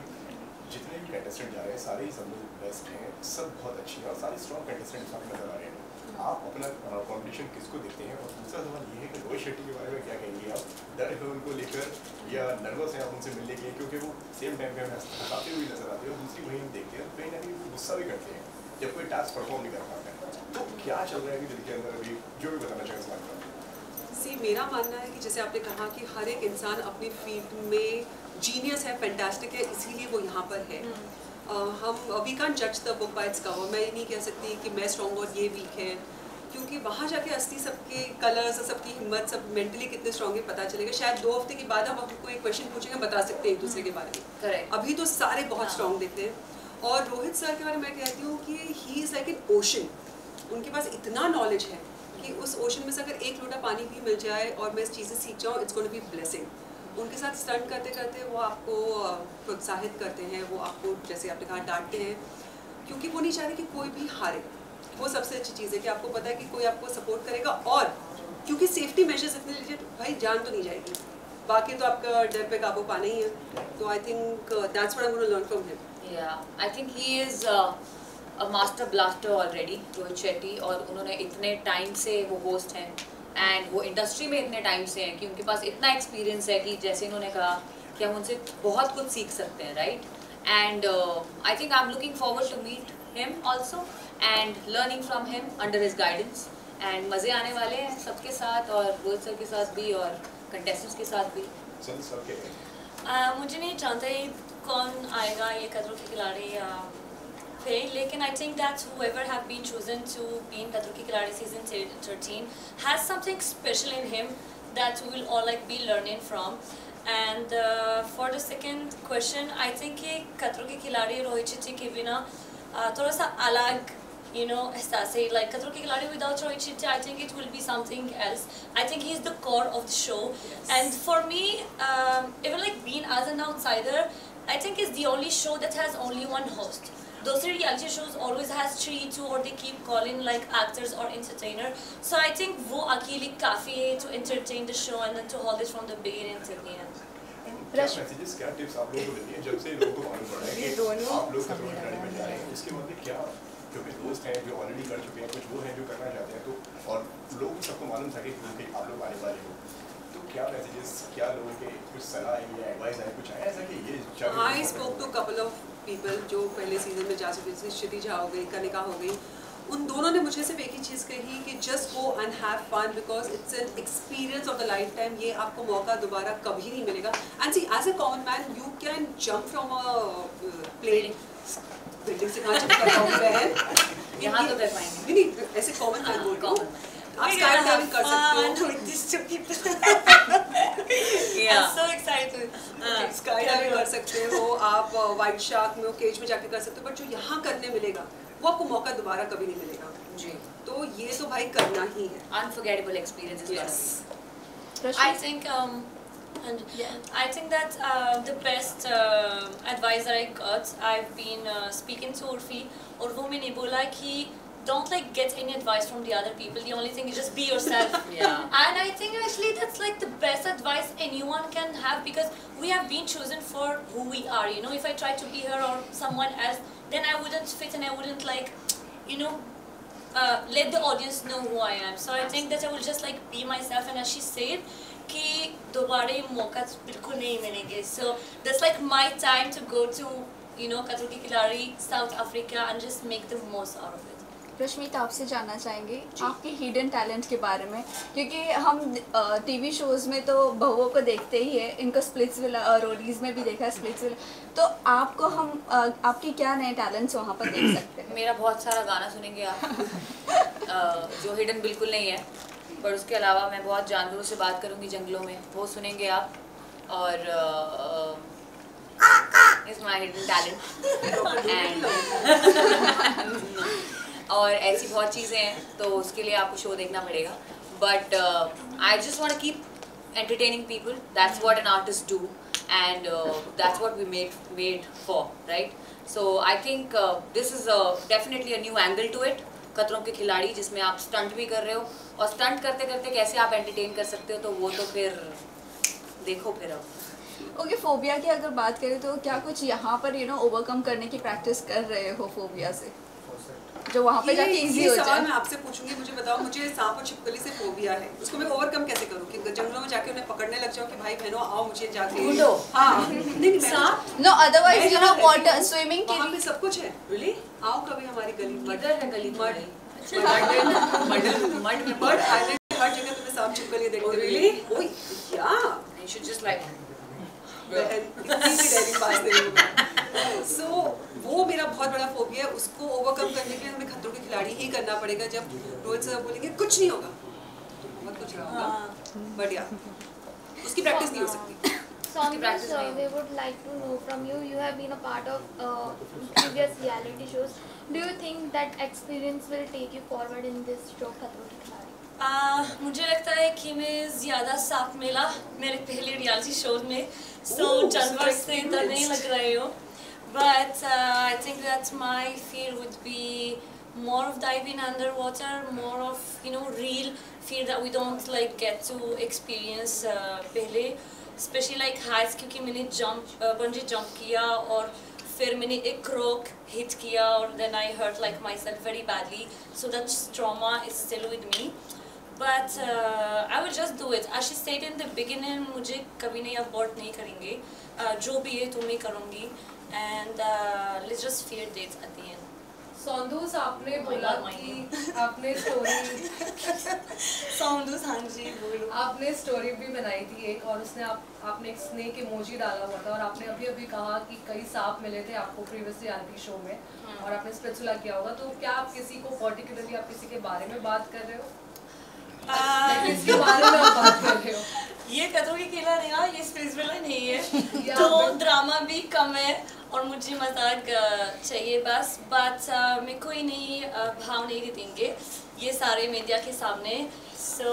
[SPEAKER 1] जितने भी कंटेस्टेंट जा रहे हैं सारे ही सब लोग बेस्ट हैं, सब बहुत अच्छी हैं और सारे स्ट्रॉन्ग कंटेस्टेंट सामने नजर आ रहे हैं। आप अपना कॉम्पिटिशन किसको देखते हैं? और दूसरा सवाल ये है कि रोहित शेट्टी के बारे में क्या कहेंगे आप? डर है उनको लेकर या नर्वस हैं आप उनसे मिलने के लिए, क्योंकि वो सेम टाइम पे हंसाते हुए नजर आते हैं और दूसरी वही हम देखते हैं कहीं ना कहीं वो गुस्सा भी करते हैं जब कोई टास्क परफॉर्म नहीं कर पाते हैं। तो क्या चल रहा है दिल के अंदर अभी, जो भी बताना चाहें इस बात पर?
[SPEAKER 11] सी, मेरा मानना है कि जैसे आपने कहा कि हर एक इंसान अपनी फील्ड में जीनियस है, फैंटास्टिक है, इसीलिए वो यहाँ पर है। हम वी कांट जज the book by its cover. मैं ये नहीं कह सकती कि मैं स्ट्रॉन्ग और ये वीक है, क्योंकि वहाँ जाके असली सबके कलर्स, सबकी हिम्मत, सब मेंटली कितने स्ट्रॉन्ग है पता चलेगा। शायद 2 हफ्ते के बाद हम आपको एक क्वेश्चन पूछेंगे, बता सकते हैं एक दूसरे के बारे में।
[SPEAKER 3] Correct.
[SPEAKER 11] अभी तो सारे बहुत स्ट्रॉन्ग दिखते हैं। और रोहित सर के बारे में मैं कहती हूँ कि he is like an ocean. उनके पास इतना नॉलेज है कि उस ओशन में से अगर एक लोटा पानी भी मिल जाए और मैं इस चीज़ से सीख जाऊँ, it's going to be blessing. उनके साथ स्टंट करते करते वो आपको प्रोत्साहित करते हैं, वो आपको जैसे आपने कहा डांटते हैं, क्योंकि वो नहीं चाहते कि कोई भी हारे। वो सबसे अच्छी चीज़ है कि आपको पता है कि कोई आपको सपोर्ट करेगा, और क्योंकि सेफ्टी मेजर्स इतने लीजिए भाई जान तो नहीं जाएगी, बाकी तो आपका डर पे काबू पाना ही है। तो I think that's what I want to learn from him.
[SPEAKER 3] Yeah I think he is a master blaster already, Rohit Shetty. और उन्होंने इतने टाइम से वो होस्ट हैं एंड वो इंडस्ट्री में इतने टाइम से हैं कि उनके पास इतना एक्सपीरियंस है कि जैसे इन्होंने कहा कि हम उनसे बहुत कुछ सीख सकते हैं, right. And I think I am looking forward to meet him also and learning from him under his guidance. And मज़े आने वाले हैं सबके साथ, और रोहित सर के साथ भी और कंटेस्टेंट्स के साथ भी।
[SPEAKER 12] मुझे नहीं जानता ये कौन आएगा, ये खतरों के खिलाड़ी फेल, लेकिन आई think that's whoever have been chosen to be in खतरों के खिलाड़ी season 13 has something special in him that we will all like be learning from. And for the second question, I think ये खतरों के खिलाड़ी रोहित शेट्टी के बिना थोड़ा सा अलग एहसास है। like खतरों के खिलाड़ी without Rohit Shetty, I think it will be something else. I think he is the core of the show. Yes. And for me, even like being as an outsider, I think it's the only show that has only one host. Those reality shows always has 3, 2, or they keep calling like actors or entertainer. So I think वो अकेले काफ़ी है to entertain the show and then to hold it from the beginning to the end.
[SPEAKER 1] क्या messages, क्या tips आप लोगों को देती हैं जब से लोगों को मालूम पड़ा है कि आप लोग खतरों के खिलाड़ी में जा रहे हैं? इसके मतलब क्या, क्योंकि दोस्त हैं जो ऑलरेडी कर चुके हैं, कुछ वो हैं जो करना चाहते हैं, तो और लोगों को सबको मालूम था कि आप लोग आने वाले हो, तो क्या मैसेजेस, क्या लोगों के कुछ सलाह है या एडवाइस है, कुछ आया ऐसा कि ये
[SPEAKER 11] I spoke to couple of people जो पहले सीजन में जा चुके थे, क्षिति झा हो गई, कनिका हो गई। उन दोनों ने मुझे सिर्फ एक ही चीज़ कही कि just go and have fun because it's an experience of the life time. ये आपको मौका दोबारा कभी नहीं मिलेगा। And see as a common man you can jump from a plane, building से कहाँ जंप कर रहा हूँ बहन,
[SPEAKER 3] यहाँ तो कर पाएंगे
[SPEAKER 11] नहीं, ऐसे कॉमन मैन बोल रहा हूँ। आप स्काई डाइविंग कर सकते हो
[SPEAKER 12] with these two people.
[SPEAKER 3] Yeah.
[SPEAKER 12] I'm so excited.
[SPEAKER 11] Sky diving कर सकते हो आप, वाइट शार्क में केज में जाके कर सकते हो, बट जो यहाँ करने मिलेगा वो आपको मौका दोबारा कभी नहीं मिलेगा
[SPEAKER 3] जी।
[SPEAKER 11] तो ये तो भाई करना ही है।
[SPEAKER 3] Unforgettable experiences.
[SPEAKER 11] Yes.
[SPEAKER 12] I think I think that the best advice that I got, I've been speaking to Urfi, और वो मैंने बोला कि don't like get any advice from the other people. The only thing is just be yourself.
[SPEAKER 3] Yeah.
[SPEAKER 12] And I think actually that's like the best advice anyone can have, because we have been chosen for who we are. You know, if I try to be her or someone else, then I wouldn't fit and I wouldn't like, let the audience know who I am. So I think that I will just like be myself. And as she said, कि दोबारे मौका बिल्कुल नहीं मिलेंगे. So that's like my time to go to खतरों के खिलाड़ी South Africa and just make the most out of it.
[SPEAKER 9] Rashmita, आपसे जानना चाहेंगे आपके हिडन टैलेंट के बारे में, क्योंकि हम टीवी शोज़ में तो बहुओं को देखते ही है, इनको स्प्लिट्सविला रोडीज़ में भी देखा है स्प्लिट्सविला, तो आपको हम आपके क्या नए टैलेंट्स वहाँ पर देख सकते हैं?
[SPEAKER 3] मेरा बहुत सारा गाना सुनेंगे आप जो हिडन बिल्कुल नहीं है, पर उसके अलावा मैं बहुत जानवरों से बात करूँगी जंगलों में, वो सुनेंगे आप। और इट्स माय हिडन टैलेंट और ऐसी बहुत चीज़ें हैं, तो उसके लिए आपको शो देखना पड़ेगा। But I just want to keep entertaining people. That's what an artist do, and that's what we made for, right? So I think this is definitely a new angle to it. खतरों के खिलाड़ी, जिसमें आप stunt भी कर रहे हो, और stunt करते करते कैसे आप एंटरटेन कर सकते हो, तो वो तो फिर देखो फिर अब।
[SPEAKER 9] ओके, फोबिया की अगर बात करें तो क्या कुछ यहाँ पर ओवरकम करने की प्रैक्टिस कर रहे हो फोबिया से, जो वहाँ पे जाके इजी हो जाए?
[SPEAKER 11] मैं आपसे पूछूंगी, मुझे बताओ, मुझे सांप और छिपकली से फोबिया है, उसको मैं ओवरकम कैसे करूँ? कि जंगलों में जाके उन्हें पकड़ने लग जाऊँ कि भाई बहनों आओ मुझे जाके ढूंढो। हाँ, नहीं सांप
[SPEAKER 9] नो, अदरवाइज वाटर स्विमिंग के
[SPEAKER 11] लिए सब कुछ है। रियली? आओ कभी हमारी गली में।
[SPEAKER 3] इधर है गली मड
[SPEAKER 11] हर जगह तुम्हें सांप छिपकली देखते। रियली? ओह या,
[SPEAKER 3] you should just like
[SPEAKER 11] बहन इतनी भी डेयरिंग बात नहीं हूँ मैं। सो वो मेरा बहुत बड़ा फोबिया है, उसको ओवरकम करने के लिए हमें खतरों के खिलाड़ी ही करना पड़ेगा। जब रोहित सर बोलेंगे कुछ नहीं होगा तो बहुत कुछ रहा होगा, बट या उसकी प्रैक्टिस नहीं हो सकती।
[SPEAKER 13] Saunders, we would like to know from you. You have been a part of previous reality shows. Do you think that experience will take you forward in this show, खतरों के खिलाड़ी?
[SPEAKER 12] मुझे लगता है कि मैं ज़्यादा साफ मिला मेरे पहले रियलिटी शोज में, so जानवर से इतना नहीं लग रही हूँ, but I think that my fear would be more of diving underwater, more of real fear that we don't like get to experience पहले, स्पेशली लाइक हाइट्स, क्योंकि मैंने बंजी जंप किया और फिर मैंने एक रॉक हिट किया और then I hurt like myself very badly, so that trauma is still with me, but I will just do it. As she said in the beginning, मुझे कभी नहीं अबॉर्ट नहीं करेंगे, जो भी है तुम ही करूँगी, and let's just fair dates at the end.
[SPEAKER 10] Soundous, आपने बोला कि आपने स्टोरी
[SPEAKER 12] सौंदूस, हाँ जी बोलो।
[SPEAKER 10] आपने स्टोरी भी बनाई थी एक, और उसने आपने एक स्नेक इमोजी डाला हुआ था, और आपने अभी कहा कि कई सांप मिले थे आपको प्रीवियस रियलिटी शो में, और आपने स्पिरिचुअल किया होगा, तो क्या आप किसी को पर्टिकुलरली आप किसी के बारे में बात कर रहे हो? किसके बारे में आप बात कर रहे हो?
[SPEAKER 12] ये खतरों के खिलाड़ी ना, ये स्पिरिचुअल नहीं है तो ड्रामा भी कम है और मुझे मजाक चाहिए बस, बट मैं कोई नहीं भाव नहीं देंगे ये सारे मीडिया के सामने, so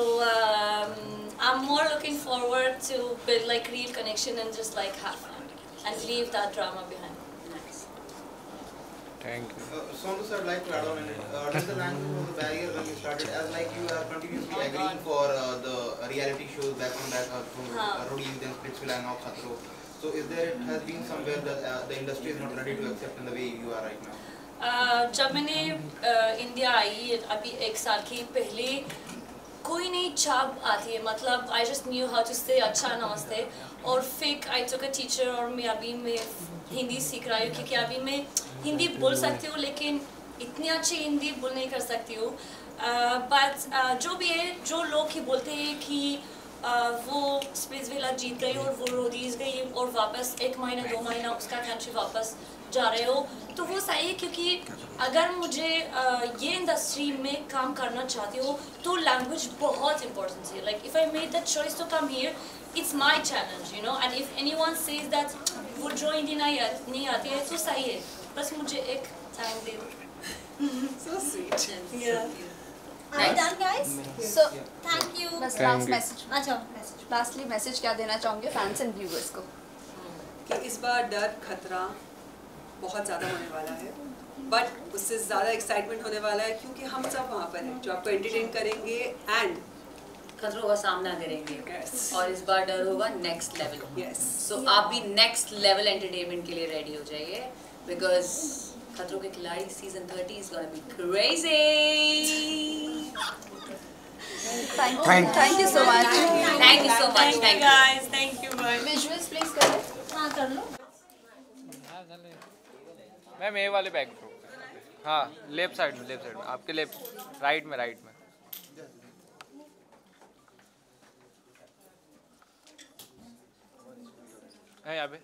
[SPEAKER 12] I'm more looking forward to build like real connection and just like have fun and leave that drama behind.
[SPEAKER 2] Thank you.
[SPEAKER 8] Saunders, I'd like to add on in it. Does the language was a barrier when you started? As like you are continuously agreeing for the reality shows back on back from Roadies, then Splitsvilla and now Khatro. So is there has been somewhere that the industry is not ready to accept in the way you are right now?
[SPEAKER 12] जब मैंने India I अभी 1 साल की पहले, कोई नहीं छाप आती है, मतलब I just knew how to say अच्छा नमस्ते, और फिर I took a teacher और मैं हिंदी सीख रही हूँ, क्योंकि अभी मैं हिंदी बोल सकती हूँ लेकिन इतनी अच्छी हिंदी बोल नहीं कर सकती हूँ, बट जो भी है, जो लोग ही बोलते हैं कि वो स्प्लिट्सविला जीत गई और वो रोडीज गई और वापस 1 महीना 2 महीना उसका कंट्री वापस जा रहे हो, तो वो सही है, क्योंकि अगर मुझे ये इंडस्ट्री में काम करना चाहती हो तो लैंग्वेज बहुत इंपॉर्टेंट है। Like if I made that choice to come here, it's my challenge and if anyone says that वो जो हिंदी नहीं आती है तो सही है, बस मुझे एक टाइम दे दो।
[SPEAKER 11] So sweet.
[SPEAKER 12] Yeah.
[SPEAKER 7] Are you done, guys?
[SPEAKER 9] So
[SPEAKER 7] Thank you.
[SPEAKER 9] बस लास्ट मैसेज,
[SPEAKER 7] अच्छा मैसेज,
[SPEAKER 9] लास्टली मैसेज क्या देना चाहोगे फैंस एंड व्यूअर्स को?
[SPEAKER 11] कि इस बार डर खतरा बहुत ज़्यादा होने वाला है, बट उससे ज़्यादा एक्साइटमेंट होने वाला है क्योंकि हम सब वहाँ पर हैं जो आपको एंटरटेन करेंगे एंड
[SPEAKER 3] खतरों का सामना करेंगे। और इस बार डर होगा नेक्स्ट लेवल।
[SPEAKER 11] यस,
[SPEAKER 3] सो आप भी नेक्स्ट लेवल एंटरटेनमेंट के लिए रेडी हो जाइए, बिकॉज खतरों के खिलाड़ी season 30 is gonna be crazy.
[SPEAKER 9] Thank you so much.
[SPEAKER 3] Thank you so much.
[SPEAKER 12] Thank you guys. Thank you. Bye.
[SPEAKER 9] Visuals please करो।
[SPEAKER 7] हाँ कर लो।
[SPEAKER 2] मैम ये वाले बैक ड्रॉप, हाँ लेफ्ट साइड में आपके लेफ्ट राइट में है यहाँ पे।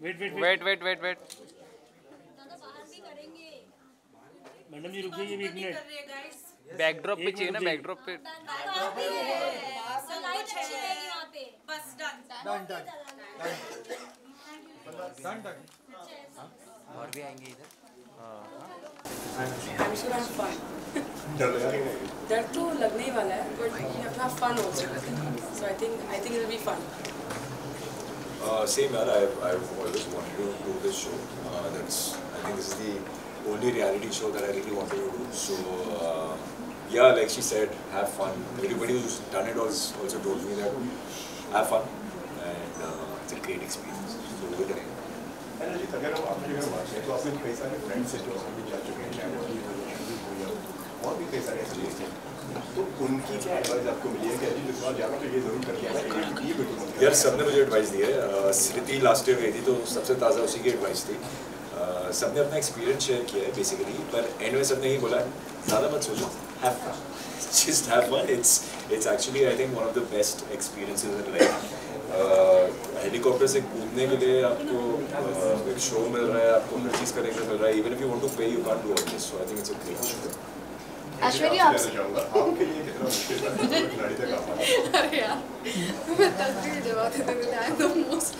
[SPEAKER 2] वेट
[SPEAKER 14] मैडम जी रुक जाइए 1 मिनट।
[SPEAKER 2] बैकड्रॉप पे चाहिए ना, बैकड्रॉप पे।
[SPEAKER 14] और भी आएंगे इधर।
[SPEAKER 11] I'm sure I'm fun. डर तो लगने ही वाला है, but you have to have fun also. So I think it will be fun.
[SPEAKER 1] Same yaar, I've always wanted to do this show. I think this is the only reality show that I really wanted to do. So yeah, like she said, have fun. Everybody who's done it also told me that have fun and it's a great experience. So we're doing it.
[SPEAKER 15] Ajit, अगर हम आपने अगर बात करें तो आपने कई सारे फ्रेंड्स हैं जो अभी जा चुके हैं, चाहे और भी कई सारे ऐसे लोग हैं, तो उनकी क्या एडवाइस आपको मिली है कि अजीत इस बार जाना तो ये जरूर करके आना, ये बिल्कुल
[SPEAKER 1] यार सबने मुझे एडवाइस दी है। स्मृति लास्ट ईयर गई थी तो सबसे ताज़ा उसी की एडवाइस थी। सबने अपना एक्सपीरियंस शेयर किया है बेसिकली, पर एंड में सबने ही बोला
[SPEAKER 16] ज़्यादा मत सोचो, have fun. Just have fun. It's actually I think one of the best experiences in life. Helicopter से कूदने के लिए आपको एक शो मिल रहा है, आपको हर चीज़ करने को मिल रहा है. Even if you want to pay, you can't do all this. So I think it's a great show.
[SPEAKER 9] Aishwarya आप
[SPEAKER 15] आपके लिए कितना मुश्किल है खिलाड़ी तक आ पाना?
[SPEAKER 4] अरे यार मैं तब भी जवाब देते थे I the most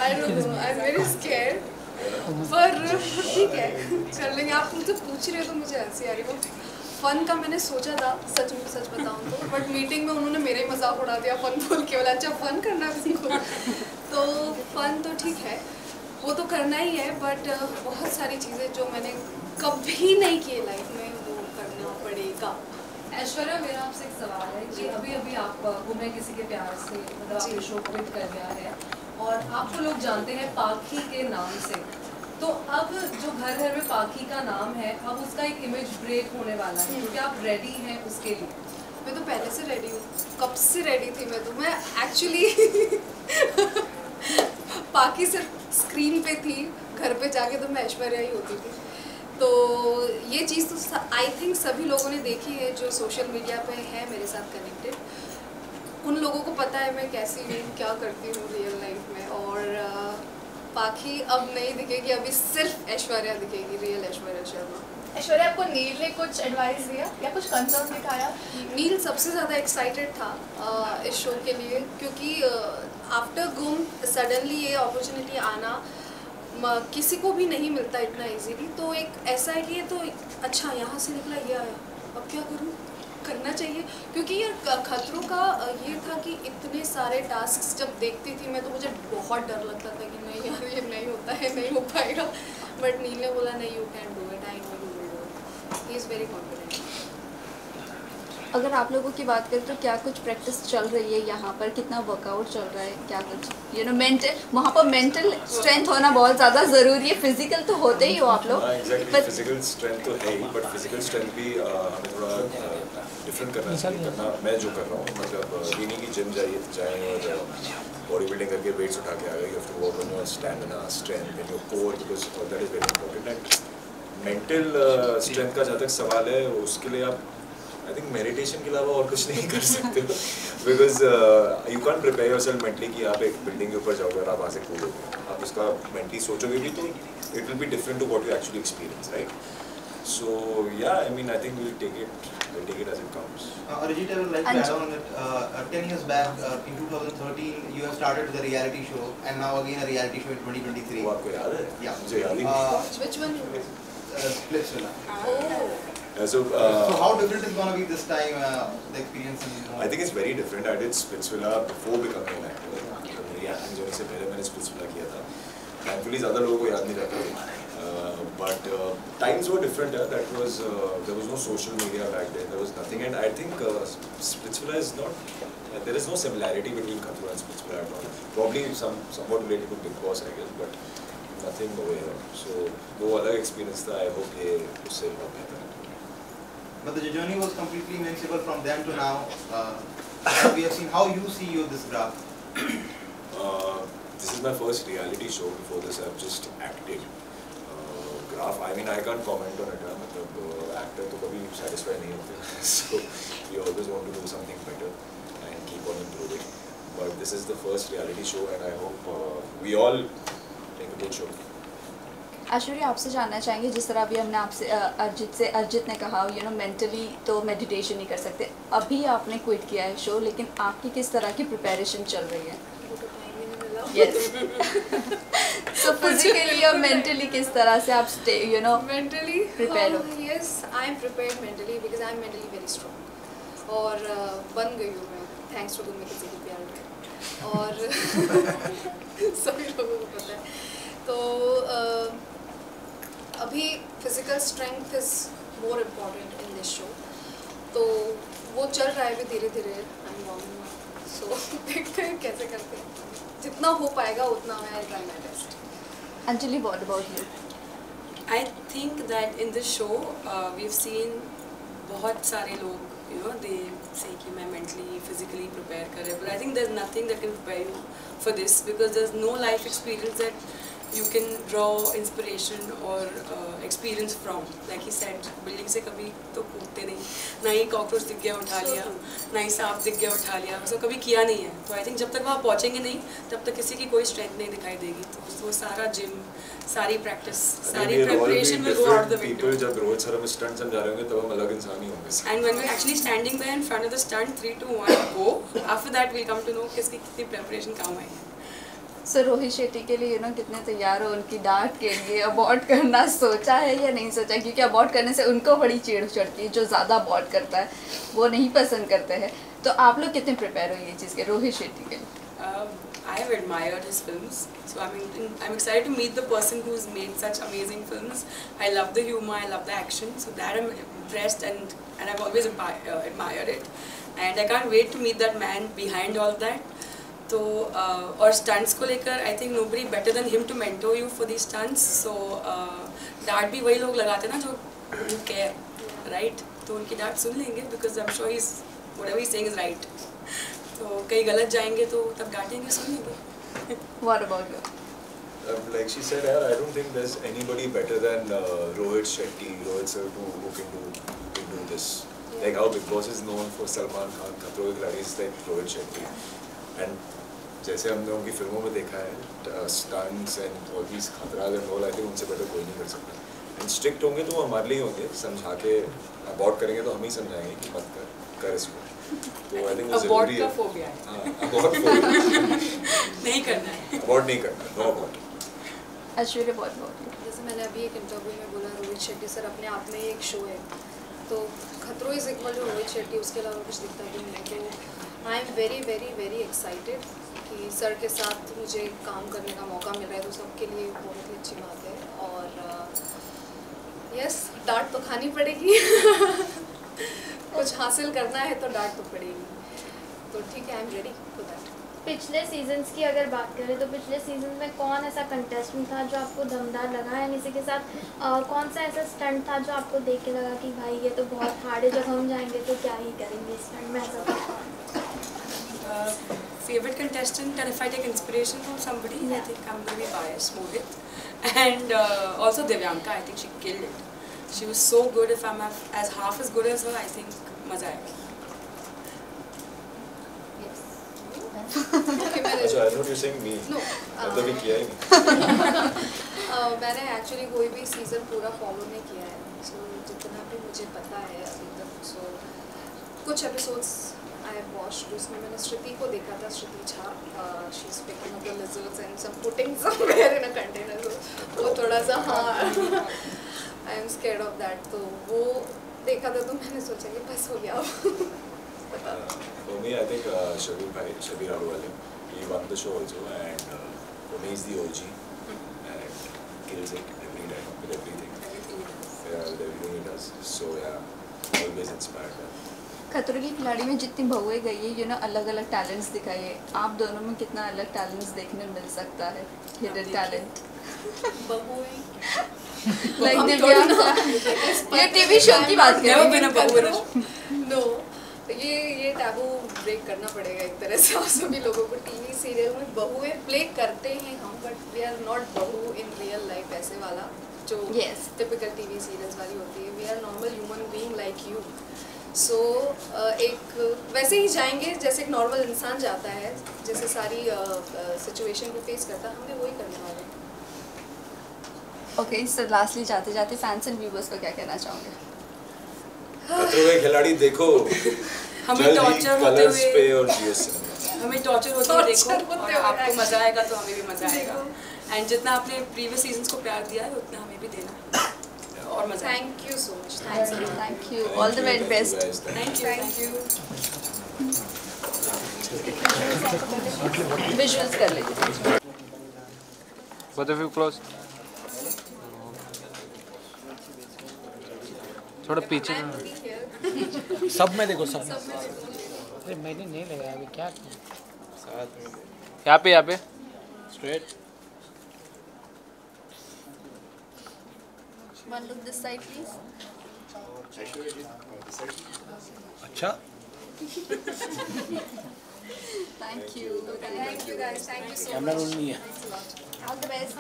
[SPEAKER 4] I don't know I am very scared पर ठीक है कर लेंगे. आप मुझसे पूछ रहे हो तो मुझे हंसी आ रही है. फन का मैंने सोचा था सच बताऊं तो बट मीटिंग में उन्होंने मेरा ही मजाक उड़ा दिया फन बोल के. बोला अच्छा फन करना है तुमको तो फन तो ठीक है वो तो करना ही है बट बहुत सारी चीज़ें जो मैंने कभी नहीं की लाइफ में वो करना पड़ेगा.
[SPEAKER 10] ऐश्वर्या मेरा आपसे एक सवाल है कि अभी अभी आप घूमे किसी के प्यार से मतलब आपने शो क्विट कर दिया है और आपको लोग जानते हैं पाखी के नाम से. तो अब जो घर घर में पाखी का नाम है अब उसका एक इमेज ब्रेक होने वाला है. क्योंकि आप रेडी हैं उसके लिए?
[SPEAKER 4] मैं तो पहले से रेडी हूँ. कब से रेडी थी मैं तो. मैं एक्चुअली पाखी सिर्फ स्क्रीन पे थी. घर पे जाके तो मैं ऐश्वर्या ही होती थी. तो ये चीज़ तो आई थिंक सभी लोगों ने देखी है जो सोशल मीडिया पे है मेरे साथ कनेक्टेड. उन लोगों को पता है मैं कैसी हूँ क्या करती हूँ रियल लाइफ में. और पाखी अब नहीं दिखेगी अभी सिर्फ ऐश्वर्या दिखेगी रियल ऐश्वर्या शर्मा. ऐश्वर्या आपको नील ने कुछ एडवाइस दिया या कुछ कंसर्न दिखाया? नील सबसे ज़्यादा एक्साइटेड था इस शो के लिए क्योंकि आफ्टर गुम सडनली ये अपॉर्चुनिटी आना किसी को भी नहीं मिलता इतना इजीली. तो एक ऐसा है कि ये तो अच्छा यहाँ से निकला ये आया अब क्या करूँ करना चाहिए. क्योंकि ये खतरों का ये था कि इतने सारे टास्क जब देखती थी मैं तो मुझे बहुत डर लगता था कि नहीं यार ये नहीं होता है नहीं हो पाएगा. बट नील ने बोला नहीं you can do it. I know you will do it. He is very confident.
[SPEAKER 9] अगर आप लोगों की बात करें तो क्या कुछ प्रैक्टिस चल रही है यहाँ पर? कितना वर्कआउट चल रहा है? क्या कुछ मेंटल वहाँ पर मेंटल स्ट्रेंथ होना बहुत ज़्यादा ज़रूरी है. फिजिकल तो होते ही हो आप लोग.
[SPEAKER 16] एग्जैक्टली फिजिकल स्ट्रेंथ तो है ही बट फिजिकल स्ट्रेंथ भी हमें थोड़ा डिफरेंट करना मैं जो कर रहा हूँ मतलब ये नहीं कि जिम जाएँ और बॉडी बिल्डिंग करके वेट्स उठा के आ गए. You have to work on your stamina strength and your core because that is very important. And mental strength का जहाँ तक सवाल है उसके लिए आप आई थिंक मेडिटेशन के अलावा और कुछ नहीं कर सकते हो because you can prepare yourself mentally कि आप एक बिल्डिंग के ऊपर जाओगे और आप वहाँ से कूदोगे. आप उसका मेंटली सोचोगे भी तो it will be different to what you actually experience right. So yeah, I mean I think we'll take it as it comes.
[SPEAKER 8] Arijit, I would like to add on that 10 years back in 2013 you have started the reality show and now again a reality show in 2023.
[SPEAKER 16] वो आपको याद है?
[SPEAKER 8] Yeah.
[SPEAKER 16] मुझे याद ही नहीं.
[SPEAKER 4] Which one?
[SPEAKER 8] Splitsvilla.
[SPEAKER 4] Oh.
[SPEAKER 16] So
[SPEAKER 8] how different is gonna be this time the experience?
[SPEAKER 16] I think it's very different. I did Splitsvilla before becoming an actor. मेरी acting journey से पहले मैंने Splitsvilla किया था. Thankfully ज़्यादा लोगों को याद नहीं रहता. But times were different. That was there was no social media back then. There was nothing, and I think Splitsvilla is not. There is no similarity between Khatro and Splitsvilla at all. Probably somewhat related to Big Boss, I guess, but nothing over here. So वो अलग experience था. I hope ये उससे बहुत बेहतर है.
[SPEAKER 8] But the journey was completely invincible from then to now. We have seen how you see this graph.
[SPEAKER 16] This is my first reality show. Before this, I've just acted. Graph. I mean, I can't comment on it. मतलब actor तो कभी satisfied नहीं होते. So we always want to do something better and keep on improving. But this is the first reality show, and I hope we all make a good show.
[SPEAKER 9] Aishwarya आपसे जानना चाहेंगे जिस तरह अभी हमने आपसे अर्जित ने कहा मेंटली तो मेडिटेशन नहीं कर सकते. अभी आपने क्विट किया है शो लेकिन आपकी किस तरह की प्रिपरेशन चल रही है? Yes. So physically or mentally किस तरह से आप
[SPEAKER 4] mentally
[SPEAKER 9] prepare हो?
[SPEAKER 4] Yes, I am prepared mentally because I am mentally very strong. और बन गई हूँ मैं thanks to तुम्हें किसी के प्यार में. और सभी लोगों को पता है. तो अभी physical strength is more important in this show. तो वो चल रहा है अभी धीरे-धीरे. I'm warming up. So देखते हैं कैसे करते हैं. जितना हो पाएगा उतना मैं try my best.
[SPEAKER 9] Anjali, what about you?
[SPEAKER 11] I think that in this show we've seen बहुत सारे लोग they say कि मैं mentally physically prepare कर रहे, but I think there's nothing that can prepare you for this because there's no life experience that you can draw inspiration or experience from. Like he said, building से कभी तो कूदते नहीं, ना ही cockroach दिख गया उठा लिया, ना ही सांप दिख गया उठा लिया, उसको कभी किया नहीं है. तो आई थिंक जब तक वहाँ पहुँचेंगे नहीं तब तक किसी की कोई स्ट्रेंथ नहीं दिखाई देगी. तो वो सारा जिम, सारी प्रैक्टिस, सारी preparation will go out the window.
[SPEAKER 16] जब रोहित सर हमें स्टंट समझा रहे होंगे तब हम अलग इंसान ही होंगे.
[SPEAKER 11] And when we're actually standing there in front of the stunt, 3, 2, 1, go. After that we'll come to know किसकी कितनी प्रिपरेशन काम आई है.
[SPEAKER 9] सर रोहित शेट्टी के लिए कितने तैयार हो उनकी डांट के लिए? अबॉर्ट करना सोचा है या नहीं सोचा? क्योंकि अबॉर्ट करने से उनको बड़ी चिढ़ चढ़ती है, जो ज़्यादा अबॉर्ट करता है वो नहीं पसंद करते हैं. तो आप लोग कितने प्रिपेयर हो ये चीज़ के रोहित शेट्टी के लिए?
[SPEAKER 11] I have admired his films, so I'm excited to meet the person who's made such amazing films. I love the humor, I love the action, so that I'm impressed and I've always admired it. And I can't wait to meet that man behind all that. तो और stunts को लेकर I think nobody better than him to mentor you for the stunts. So don't भी वही लोग लगाते हैं ना जो केयर, राइट? तो उनकी डांट सुन लेंगे because I am sure is whatever he is saying is right. तो कहीं गलत जाएंगे तो तब डांटेंगे, सुन लेंगे.
[SPEAKER 9] What about you?
[SPEAKER 16] Like she said, I don't think there's anybody better than Rohit Shetty, Rohit sir, who can do this. Like how Big Boss is known for Salman Khan, Khatron ke Khiladi is like Rohit Shetty. And जैसे हमने उनकी फिल्मों में देखा है, stunts and all these खतराज and all, I think उनसे better कोई नहीं कर सकता. एंड स्ट्रिक्ट होंगे तो वो हमारे लिए होंगे, समझा के अबॉर्ट करेंगे तो हम ही समझाएंगे कि मत कर इसको. तो आई थिंक
[SPEAKER 11] अबॉर्ट का फोबिया है.
[SPEAKER 16] हाँ, अबॉर्ट फोबिया
[SPEAKER 11] नहीं करना है,
[SPEAKER 16] अबॉर्ट नहीं करना, नो अबॉर्ट.
[SPEAKER 9] ऐश्वर्या बहुत
[SPEAKER 17] जैसे मैंने अभी एक इंटरव्यू में बोला, रोहित शेट्टी सर अपने आप में एक शो है, तो Khatron is equal to Rohit Shetty, उसके अलावा कुछ दिखता भी नहीं. तो I am very very very excited कि सर के साथ मुझे काम करने का मौका मिल रहा है, तो सबके लिए बहुत ही अच्छी बात है. और यस, डांट तो खानी पड़ेगी. कुछ हासिल करना है तो डांट तो पड़ेगी. तो ठीक है, I am ready for that.
[SPEAKER 13] पिछले सीजन्स की अगर बात करें तो पिछले सीजन में कौन ऐसा कंटेस्टेंट था जो आपको दमदार लगा है? इसी के साथ कौन सा ऐसा स्टंट था जो आपको देख के लगा कि भाई ये तो बहुत हार्ड है, जब हम जाएंगे तो क्या ही करेंगे इस स्टंट में? ऐसा
[SPEAKER 11] favorite contestant, and if I take inspiration from somebody, I think I'm going to be biased, Mohit. And also Divyanka, I think she killed it. She was so good. If I'm as half as good as her, I think maza aayega.
[SPEAKER 16] अच्छा, I thought you're saying me.
[SPEAKER 17] No.
[SPEAKER 16] मतलब भी किया ही नहीं.
[SPEAKER 17] मैंने actually कोई भी season पूरा follow नहीं किया है, सो जितना भी मुझे पता है अभी तक, सो कुछ एपिसोड्स आई हैव वॉच्ड. उसमें मैंने श्रुति को देखा था, Shruti Jha, she is picking up the lizards and some putting somewhere in a container. वो थोड़ा सा हाँ, I am scared of that. तो वो देखा था तो मैंने सोचा कि बस हो गया.
[SPEAKER 16] For me, I think Shabir Aluwale, he won the show also, and for me he's the OG and kills it every time with everything. Yeah, with everything he does. So yeah, always inspired.
[SPEAKER 9] खतरों की खिलाड़ी में जितनी बहुएं गई है, अलग अलग talents दिखाए. आप दोनों में कितना अलग टैलेंट्स देखने मिल सकता है? हिडन टैलेंट लाइक दिव्यांका, ये टीवी शो की बात कर रहे हैं.
[SPEAKER 17] नो, ये टैबू ब्रेक करना पड़ेगा एक तरह से. सभी लोगों को टीवी सीरियल में बहुएं प्ले करते हैं हम, बट वी आर नॉट बहू इन रियल लाइफ, ऐसे वाला जो टिपिकल टीवी सीरियल्स वाली होती है. We are normal human being like you. So एक वैसे ही जाएंगे जैसे एक नॉर्मल इंसान जाता है, जैसे सारी सिचुएशन को फेस करता है, हमें वही करने वाले.
[SPEAKER 9] ओके सर, लास्टली जाते जाते फैंस एंड व्यूअर्स को क्या कहना चाहोगे?
[SPEAKER 16] खतरों के खिलाड़ी देखो,
[SPEAKER 11] हमें टॉर्चर होते हुए,
[SPEAKER 16] और GS सिनेमा
[SPEAKER 11] हमें टॉर्चर होते हुए देखो, और आपको मजा आएगा तो हमें भी मजा आएगा. एंड जितना आपने प्रीवियस सीजन्स को प्यार दिया है उतना हमें भी देना और मजा.
[SPEAKER 17] Thank you so much.
[SPEAKER 9] Thank you. All the very best.
[SPEAKER 11] Thank you.
[SPEAKER 9] Visuals कर लीजिए.
[SPEAKER 2] Both of you close. थोड़ा पीछे
[SPEAKER 14] सब में देखो, सब.
[SPEAKER 2] अरे मैंने नहीं लगाया अभी, क्या
[SPEAKER 14] साथ में
[SPEAKER 2] यहाँ पे
[SPEAKER 14] straight.
[SPEAKER 4] One look this side, please.
[SPEAKER 14] अच्छा.
[SPEAKER 9] Thank you.
[SPEAKER 17] Thank you guys. Thank you so
[SPEAKER 14] camera
[SPEAKER 17] much.
[SPEAKER 14] Roll नहीं है.
[SPEAKER 9] All the best.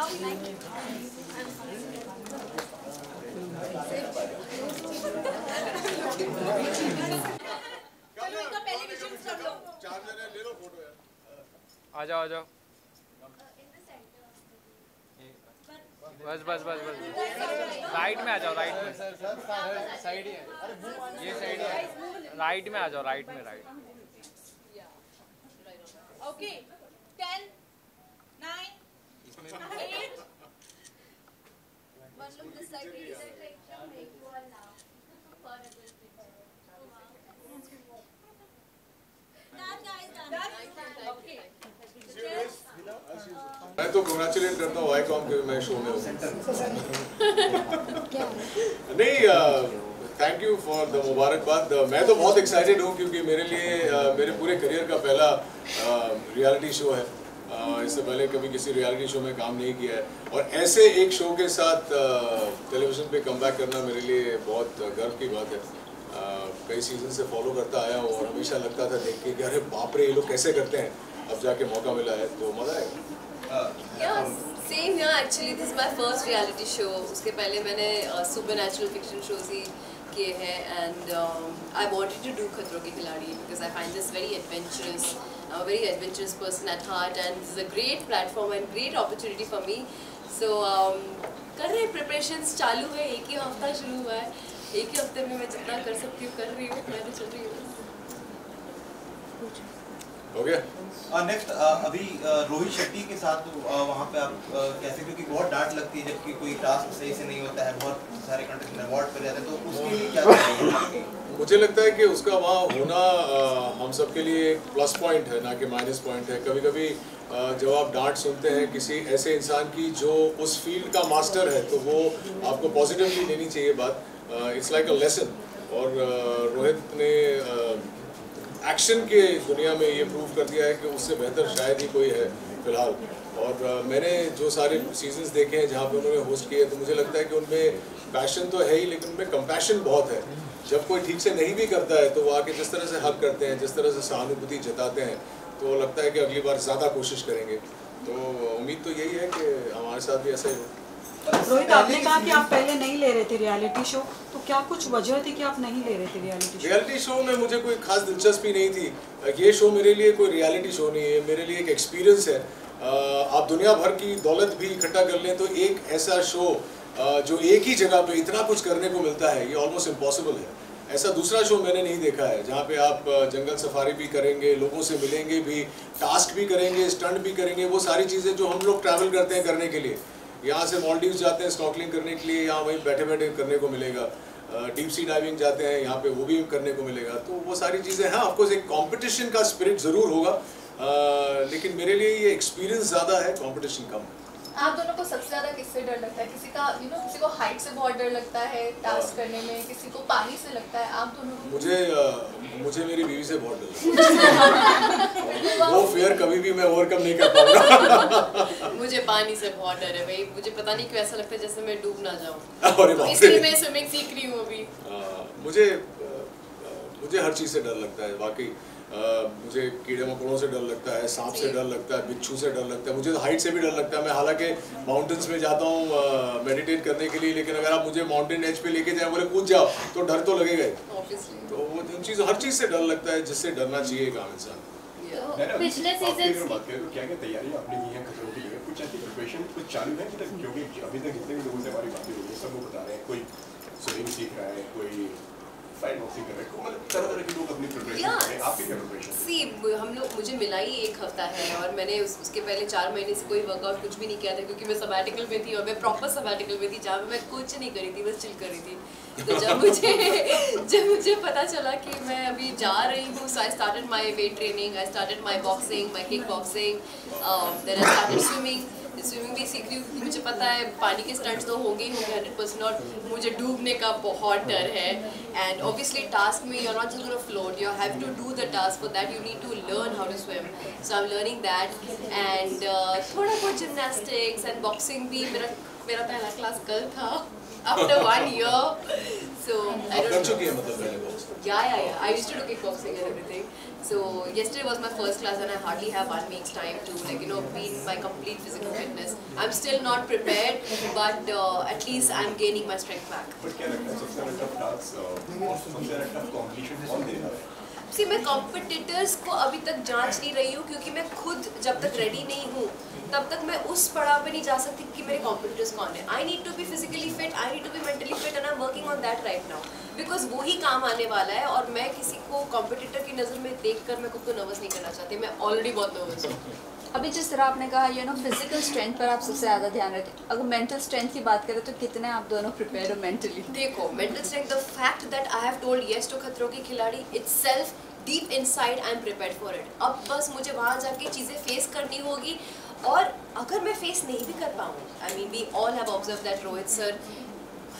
[SPEAKER 2] आ जाओ. बस. राइट में आ जाओ, राइट में. साइड ही है. ये साइड है. राइट में आ जाओ, राइट में.
[SPEAKER 18] Okay. 10, 9, 8.
[SPEAKER 13] One look this side, make you all laugh.
[SPEAKER 18] Done, guys, done. Okay.
[SPEAKER 16] मैं तो कंग्रेचुलेट करता हूँ वाईकॉम के मैं शो में हूँ. नहीं, थैंक यू फॉर द मुबारकबाद. मैं तो बहुत एक्साइटेड हूँ क्योंकि मेरे लिए मेरे पूरे करियर का पहला रियलिटी शो है. इससे पहले कभी किसी रियलिटी शो में काम नहीं किया है और ऐसे एक शो के साथ टेलीविज़न पे कमबैक करना मेरे लिए बहुत गर्व की बात है. कई सीजन से फॉलो करता आया हूँ और हमेशा लगता था देख के कि अरे बाप रे ये लोग कैसे करते हैं. अब जाके मौका मिला है तो मज़ा आएगा.
[SPEAKER 3] Same here actually this is my first reality show. उसके पहले मैंने सुपरनैचुरल फिक्शन शोज ही किए हैं and I wanted to do Khatron Ke Khiladi because I find this very adventurous. I'm a very adventurous person at heart and this is a great platform and great opportunity for me. So कर रहे preparations चालू है. एक ही हफ्ता शुरू हुआ है. एक ही हफ्ते में मैं जितना कर सकती हूँ कर रही हूँ. मैं तो चल रही हूँ.
[SPEAKER 16] हो गया.
[SPEAKER 8] नेक्स्ट अभी रोहित शेट्टी के साथ वहाँ पे आप कैसे, क्योंकि बहुत डांट लगती है जबकि कोई टास्क सही से नहीं होता है, बहुत सारे कंटेस्टेंट अवॉर्ड पर जाते हैं, तो उसके लिए क्या करेंगे?
[SPEAKER 16] मुझे लगता है कि उसका वहाँ होना हम सबके लिए एक प्लस पॉइंट है ना कि माइनस पॉइंट है. कभी कभी जब आप डांट सुनते हैं किसी ऐसे इंसान की जो उस फील्ड का मास्टर है तो वो आपको पॉजिटिवली लेनी चाहिए बात. It's like a lesson. और रोहित ने एक्शन के दुनिया में ये प्रूव कर दिया है कि उससे बेहतर शायद ही कोई है फिलहाल. और मैंने जो सारे सीजन्स देखे हैं जहाँ पे उन्होंने होस्ट किए तो मुझे लगता है कि उनमें पैशन तो है ही लेकिन उनमें कंपैशन बहुत है. जब कोई ठीक से नहीं भी करता है तो वो आके जिस तरह से हक करते हैं, जिस तरह से सहानुभूति जताते हैं तो लगता है कि अगली बार ज़्यादा कोशिश करेंगे. तो उम्मीद तो यही है कि हमारे साथ भी ऐसा ही हो.
[SPEAKER 19] रोहित, आपने कहा कि आप पहले नहीं ले रहे थे रियलिटी शो, तो क्या कुछ वजह थी कि आप नहीं ले रहे थे रियलिटी
[SPEAKER 16] शो में मुझे कोई खास दिलचस्पी नहीं थी. ये शो मेरे लिए कोई रियलिटी शो नहीं है, मेरे लिए एक एक्सपीरियंस है. आप दुनिया भर की दौलत भी इकट्ठा कर लें तो एक ऐसा शो जो एक ही जगह पे इतना कुछ करने को मिलता है ये ऑलमोस्ट इम्पॉसिबल है. ऐसा दूसरा शो मैंने नहीं देखा है जहाँ पे आप जंगल सफारी भी करेंगे, लोगों से मिलेंगे भी, टास्क भी करेंगे, स्टंट भी करेंगे, वो सारी चीज़ें जो हम लोग ट्रैवल करते हैं करने के लिए. यहाँ से मालदीव्स जाते हैं स्नॉर्कलिंग करने के लिए, यहाँ वहीं बैठे बैठे करने को मिलेगा. डीप सी डाइविंग जाते हैं यहाँ पे वो भी करने को मिलेगा. तो वो सारी चीज़ें हैं. ऑफकोर्स एक कंपटीशन का स्पिरिट ज़रूर होगा लेकिन मेरे लिए ये एक्सपीरियंस ज़्यादा है, कंपटीशन कम है.
[SPEAKER 4] आप दोनों को सबसे ज़्यादा किससे डर लगता है? किसी का किसी को हाइट से बहुत डर लगता है टास्क करने में, किसी को पानी से लगता है. आप दोनों को
[SPEAKER 16] मुझे मेरी बीवी से बहुत डर लगता है. वो फियर कभी भी मैं ओवरकम नहीं कर पाऊंगा.
[SPEAKER 3] मुझे पानी से बहुत डर है भाई. मुझे पता नहीं क्यों ऐसा लगता है जैसे मैं डूब ना जाऊँ. इसलिए मैं स्विमिंग सीख रही हूँ अभी.
[SPEAKER 16] मुझे हर चीज़ से डर लगता है वाकई. मुझे कीड़े मकोड़ों से डर लगता है, सांप से डर लगता है, बिच्छू से डर लगता है. मुझे हाइट से भी डर लगता है. मैं हालांकि माउंटेन्स में जाता हूँ मेडिटेट करने के लिए, लेकिन अगर आप मुझे माउंटेन एज पे लेके जाए बोले कूद जाओ तो डर तो लगेगा ही. तो वो हर चीज़ से डर लगता है जिससे डरना चाहिए एक आम इंसान.
[SPEAKER 13] पिछले सीजन
[SPEAKER 1] की बात करें तो क्या तैयारियां आपने की हैं खतरों के लिए? कुछ ऐसी प्रिपरेशन कुछ चालू है क्योंकि अभी तक जितने भी लोगों से हमारी बातें हुई है सब लोग बता रहे हैं कोई स्विमिंग सीख रहा है, कोई फाइट बॉक्सिंग कर रहे हैं, मतलब तरह के लोग अपनी प्रिपरेशन कर रहे हैं. आपकी क्या प्रिपरेशन?
[SPEAKER 3] मुझे मिला ही एक हफ्ता है और मैंने उसके पहले 4 महीने से कोई वर्कआउट कुछ भी नहीं किया था क्योंकि मैं सबैटिकल में थी और मैं प्रॉपर सबैटिकल में थी जहाँ पे मैं कुछ नहीं करी थी, बस चिल कर रही थी. तो जब मुझे पता चला कि मैं अभी जा रही हूँ, so I started my weight training, I started my boxing, my kickboxing, then I started swimming. Swimming भी सीख रही हूँ क्योंकि मुझे पता है पानी के स्टंट्स तो होंगे ही होंगे 100%. और मुझे डूबने का बहुत डर है. एंड ऑब्वियसली टास्क में you are not just gonna float, you have to do the task. For that you need to learn how to swim. So I am learning that. And थोड़ा बहुत जिमनास्टिक्स एंड बॉक्सिंग भी मेरा पहला class कल था.
[SPEAKER 20] after 1 year. So I don't know. Yeah. I used to do kickboxing and everything. So yesterday was my first class and I hardly have 1 week's time to be in my complete physical fitness. I'm still not prepared, but at least I'm gaining my strength back.
[SPEAKER 1] But क्या लगता है सबसे ज़्यादा tough task और सबसे ज़्यादा tough competition कौन दे रहा है?
[SPEAKER 20] See, मैं कॉम्पिटिटर्स को अभी तक जांच नहीं रही हूँ क्योंकि मैं खुद जब तक रेडी नहीं हूँ तब तक मैं उस पड़ाव पे नहीं जा सकती कि मेरे कॉम्पिटिटर्स कौन है. I need to be physically fit, I need to be mentally fit and I am working on that right now because वही काम आने वाला है. और मैं किसी को कॉम्पिटिटर की नज़र में देखकर मैं खुद को नर्वस नहीं करना चाहती. मैं ऑलरेडी बहुत नर्वस हूँ.
[SPEAKER 9] अभी जिस तरह आपने कहा फिजिकल स्ट्रेंथ पर आप सबसे ज़्यादा ध्यान रखें. अगर मेंटल स्ट्रेंथ की बात करें तो कितने आप दोनों प्रिपेयर हो मेंटली?
[SPEAKER 20] देखो, mental strength, the fact that I have told yes to Khatron Ki Khiladi itself deep inside I am prepared for it. अब बस मुझे वहाँ जाके चीज़ें फेस करनी होगी. और अगर मैं फेस नहीं भी कर पाऊँ, I mean we all have observe that Rohit sir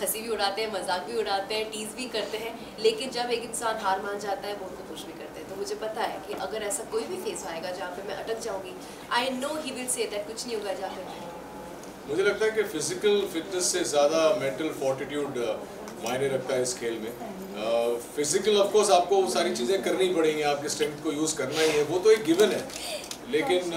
[SPEAKER 20] हंसी भी उड़ाते हैं, मजाक भी उड़ाते हैं, टीज भी करते हैं, लेकिन जब एक इंसान हार मान जाता है वो उनको खुश भी करते हैं. तो मुझे पता है कि अगर ऐसा कोई भी फेस आएगा जहाँ पे मैं अटक जाऊँगी, I know he will say that कुछ नहीं होगा जहाँ पे.
[SPEAKER 16] मुझे लगता है कि फिजिकल फिटनेस से ज़्यादा मेंटल फोर्टिट्यूड मायने रखता है इस खेल में. फिजिकल ऑफ कोर्स आपको वो सारी चीज़ें करनी पड़ेंगी, आपके स्ट्रेंथ को यूज़ करना ही है, वो तो एक गिवन है. लेकिन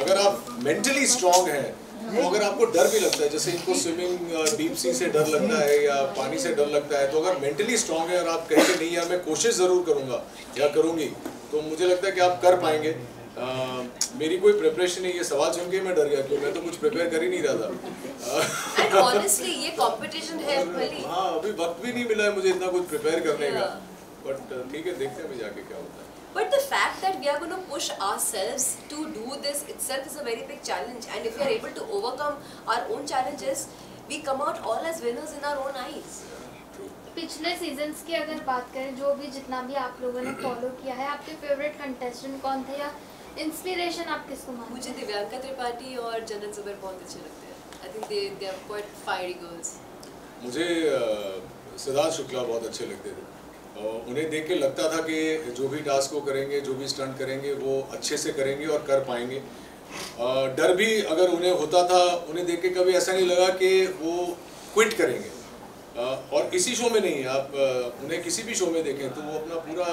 [SPEAKER 16] अगर आप मेंटली स्ट्रांग हैं तो अगर आपको डर भी लगता है, जैसे इनको स्विमिंग डीप सी से डर लगता है या पानी से डर लगता है, तो अगर मेंटली स्ट्रांग है और आप कहेंगे नहीं यार मैं कोशिश ज़रूर करूँगा या करूँगी, तो मुझे लगता है कि आप कर पाएंगे. मेरी कोई प्रिपरेशन नहीं. ये सवाल सुन के मैं डर गया क्योंकि मैं तो कुछ प्रिपेयर कर ही नहीं रहा था.
[SPEAKER 20] एंड ऑनेस्टली ये कंपटीशन है भली.
[SPEAKER 16] हाँ, अभी वक्त भी नहीं मिला है मुझे इतना कुछ प्रिपेयर करने का. बट ठीक है, देखते हैं अभी जाके क्या होता है.
[SPEAKER 20] But the fact that we are going to push ourselves to do this itself is a very big challenge. And if we are able to overcome our own challenges, we come out all as winners in our own eyes.
[SPEAKER 13] पिछले seasons की अगर बात करें, जो भी जितना भी आप लोगों ने फॉलो किया है, आपके फेवरेट कंटेस्टेंट कौन थे या इंस्पिरेशन आप किसको मानते हैं?
[SPEAKER 20] मुझे दिव्यांका त्रिपाठी और जनरल जुबैर बहुत अच्छे लगते हैं. I think they are quite fiery girls.
[SPEAKER 16] मुझे सिद्धार्थ शुक्ला बहुत अच्छे लगते थे. उन्हें देख के लगता था कि जो भी टास्क वो करेंगे, जो भी स्टंट करेंगे वो अच्छे से करेंगे और कर पाएंगे. डर भी अगर उन्हें होता था, उन्हें देख के कभी ऐसा नहीं लगा कि वो क्विट करेंगे. और इसी शो में नहीं, आप उन्हें किसी भी शो में देखें तो वो अपना पूरा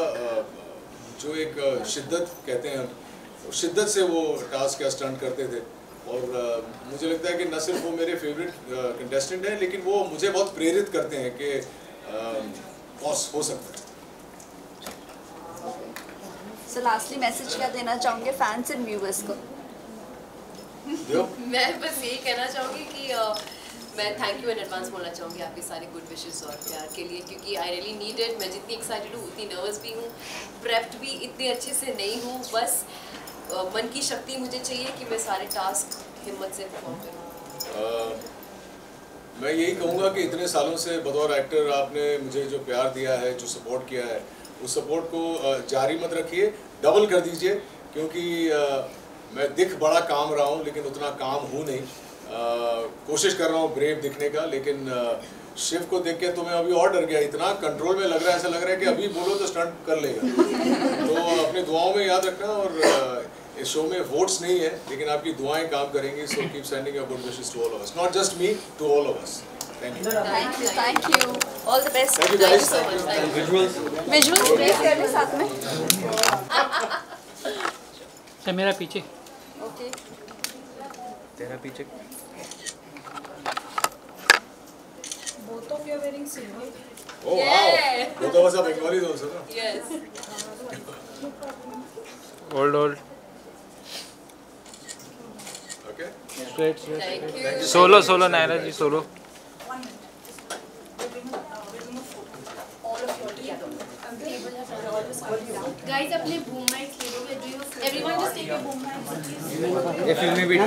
[SPEAKER 16] जो एक शिद्दत कहते हैं, शिद्दत से वो टास्क या स्टंट करते थे. और मुझे लगता है कि न सिर्फ वो मेरे फेवरेट कंटेस्टेंट हैं, लेकिन वो मुझे बहुत प्रेरित करते हैं कि हो सकता है.
[SPEAKER 9] So lastly मैसेज क्या देना चाहोगे फैंस एंड व्यूअर्स को?
[SPEAKER 20] मैं बस यही कहना चाहूँगी कि मैं थैंक यू इन एडवांस बोलना चाहूँगी आपके सारे गुड विशेस और प्यार के लिए, क्योंकि आई रियली नीड इट. मैं जितनी एक्साइटेड हूँ उतनी नर्वस भी हूँ, प्रेप्ड भी इतने अच्छे से नहीं हूँ. बस मन की शक्ति मुझे चाहिए कि मैं सारे टास्क हिम्मत से परफॉर्म करूँ.
[SPEAKER 16] मैं यही कहूँगा कि इतने सालों से बतौर एक्टर आपने मुझे जो प्यार दिया है, जो सपोर्ट किया है, उस सपोर्ट को जारी मत रखिए, डबल कर दीजिए. क्योंकि मैं दिख बड़ा काम रहा हूँ लेकिन उतना काम हूँ नहीं. कोशिश कर रहा हूँ ब्रेव दिखने का, लेकिन शिव को देख के तो मैं अभी और डर गया. इतना कंट्रोल में लग रहा है, ऐसा लग रहा है कि अभी बोलो तो स्टंट कर लेगा. तो अपनी दुआओं में याद रखना. और इस शो में वोट्स नहीं है लेकिन आपकी दुआएं काम करेंगी. So keep sending your good wishes to all of us, not just me, to all of us. Thank you.
[SPEAKER 9] Thank you. All the best.
[SPEAKER 16] Thank you guys.
[SPEAKER 9] Visuals please कर ले साथ में.
[SPEAKER 2] मेरा पीछे.
[SPEAKER 9] ओके.
[SPEAKER 2] तेरा पीछे.
[SPEAKER 19] Both of you are wearing silver.
[SPEAKER 16] Oh wow. Both of us are Bengalis also, no?
[SPEAKER 20] Yes.
[SPEAKER 2] Hold.
[SPEAKER 16] Okay.
[SPEAKER 2] Straight.
[SPEAKER 20] Thank you.
[SPEAKER 2] Solo Naira ji solo.
[SPEAKER 13] Guys, अपने boom mics ले लो. Everyone just take your boom mics.
[SPEAKER 2] ये फिल्मी beat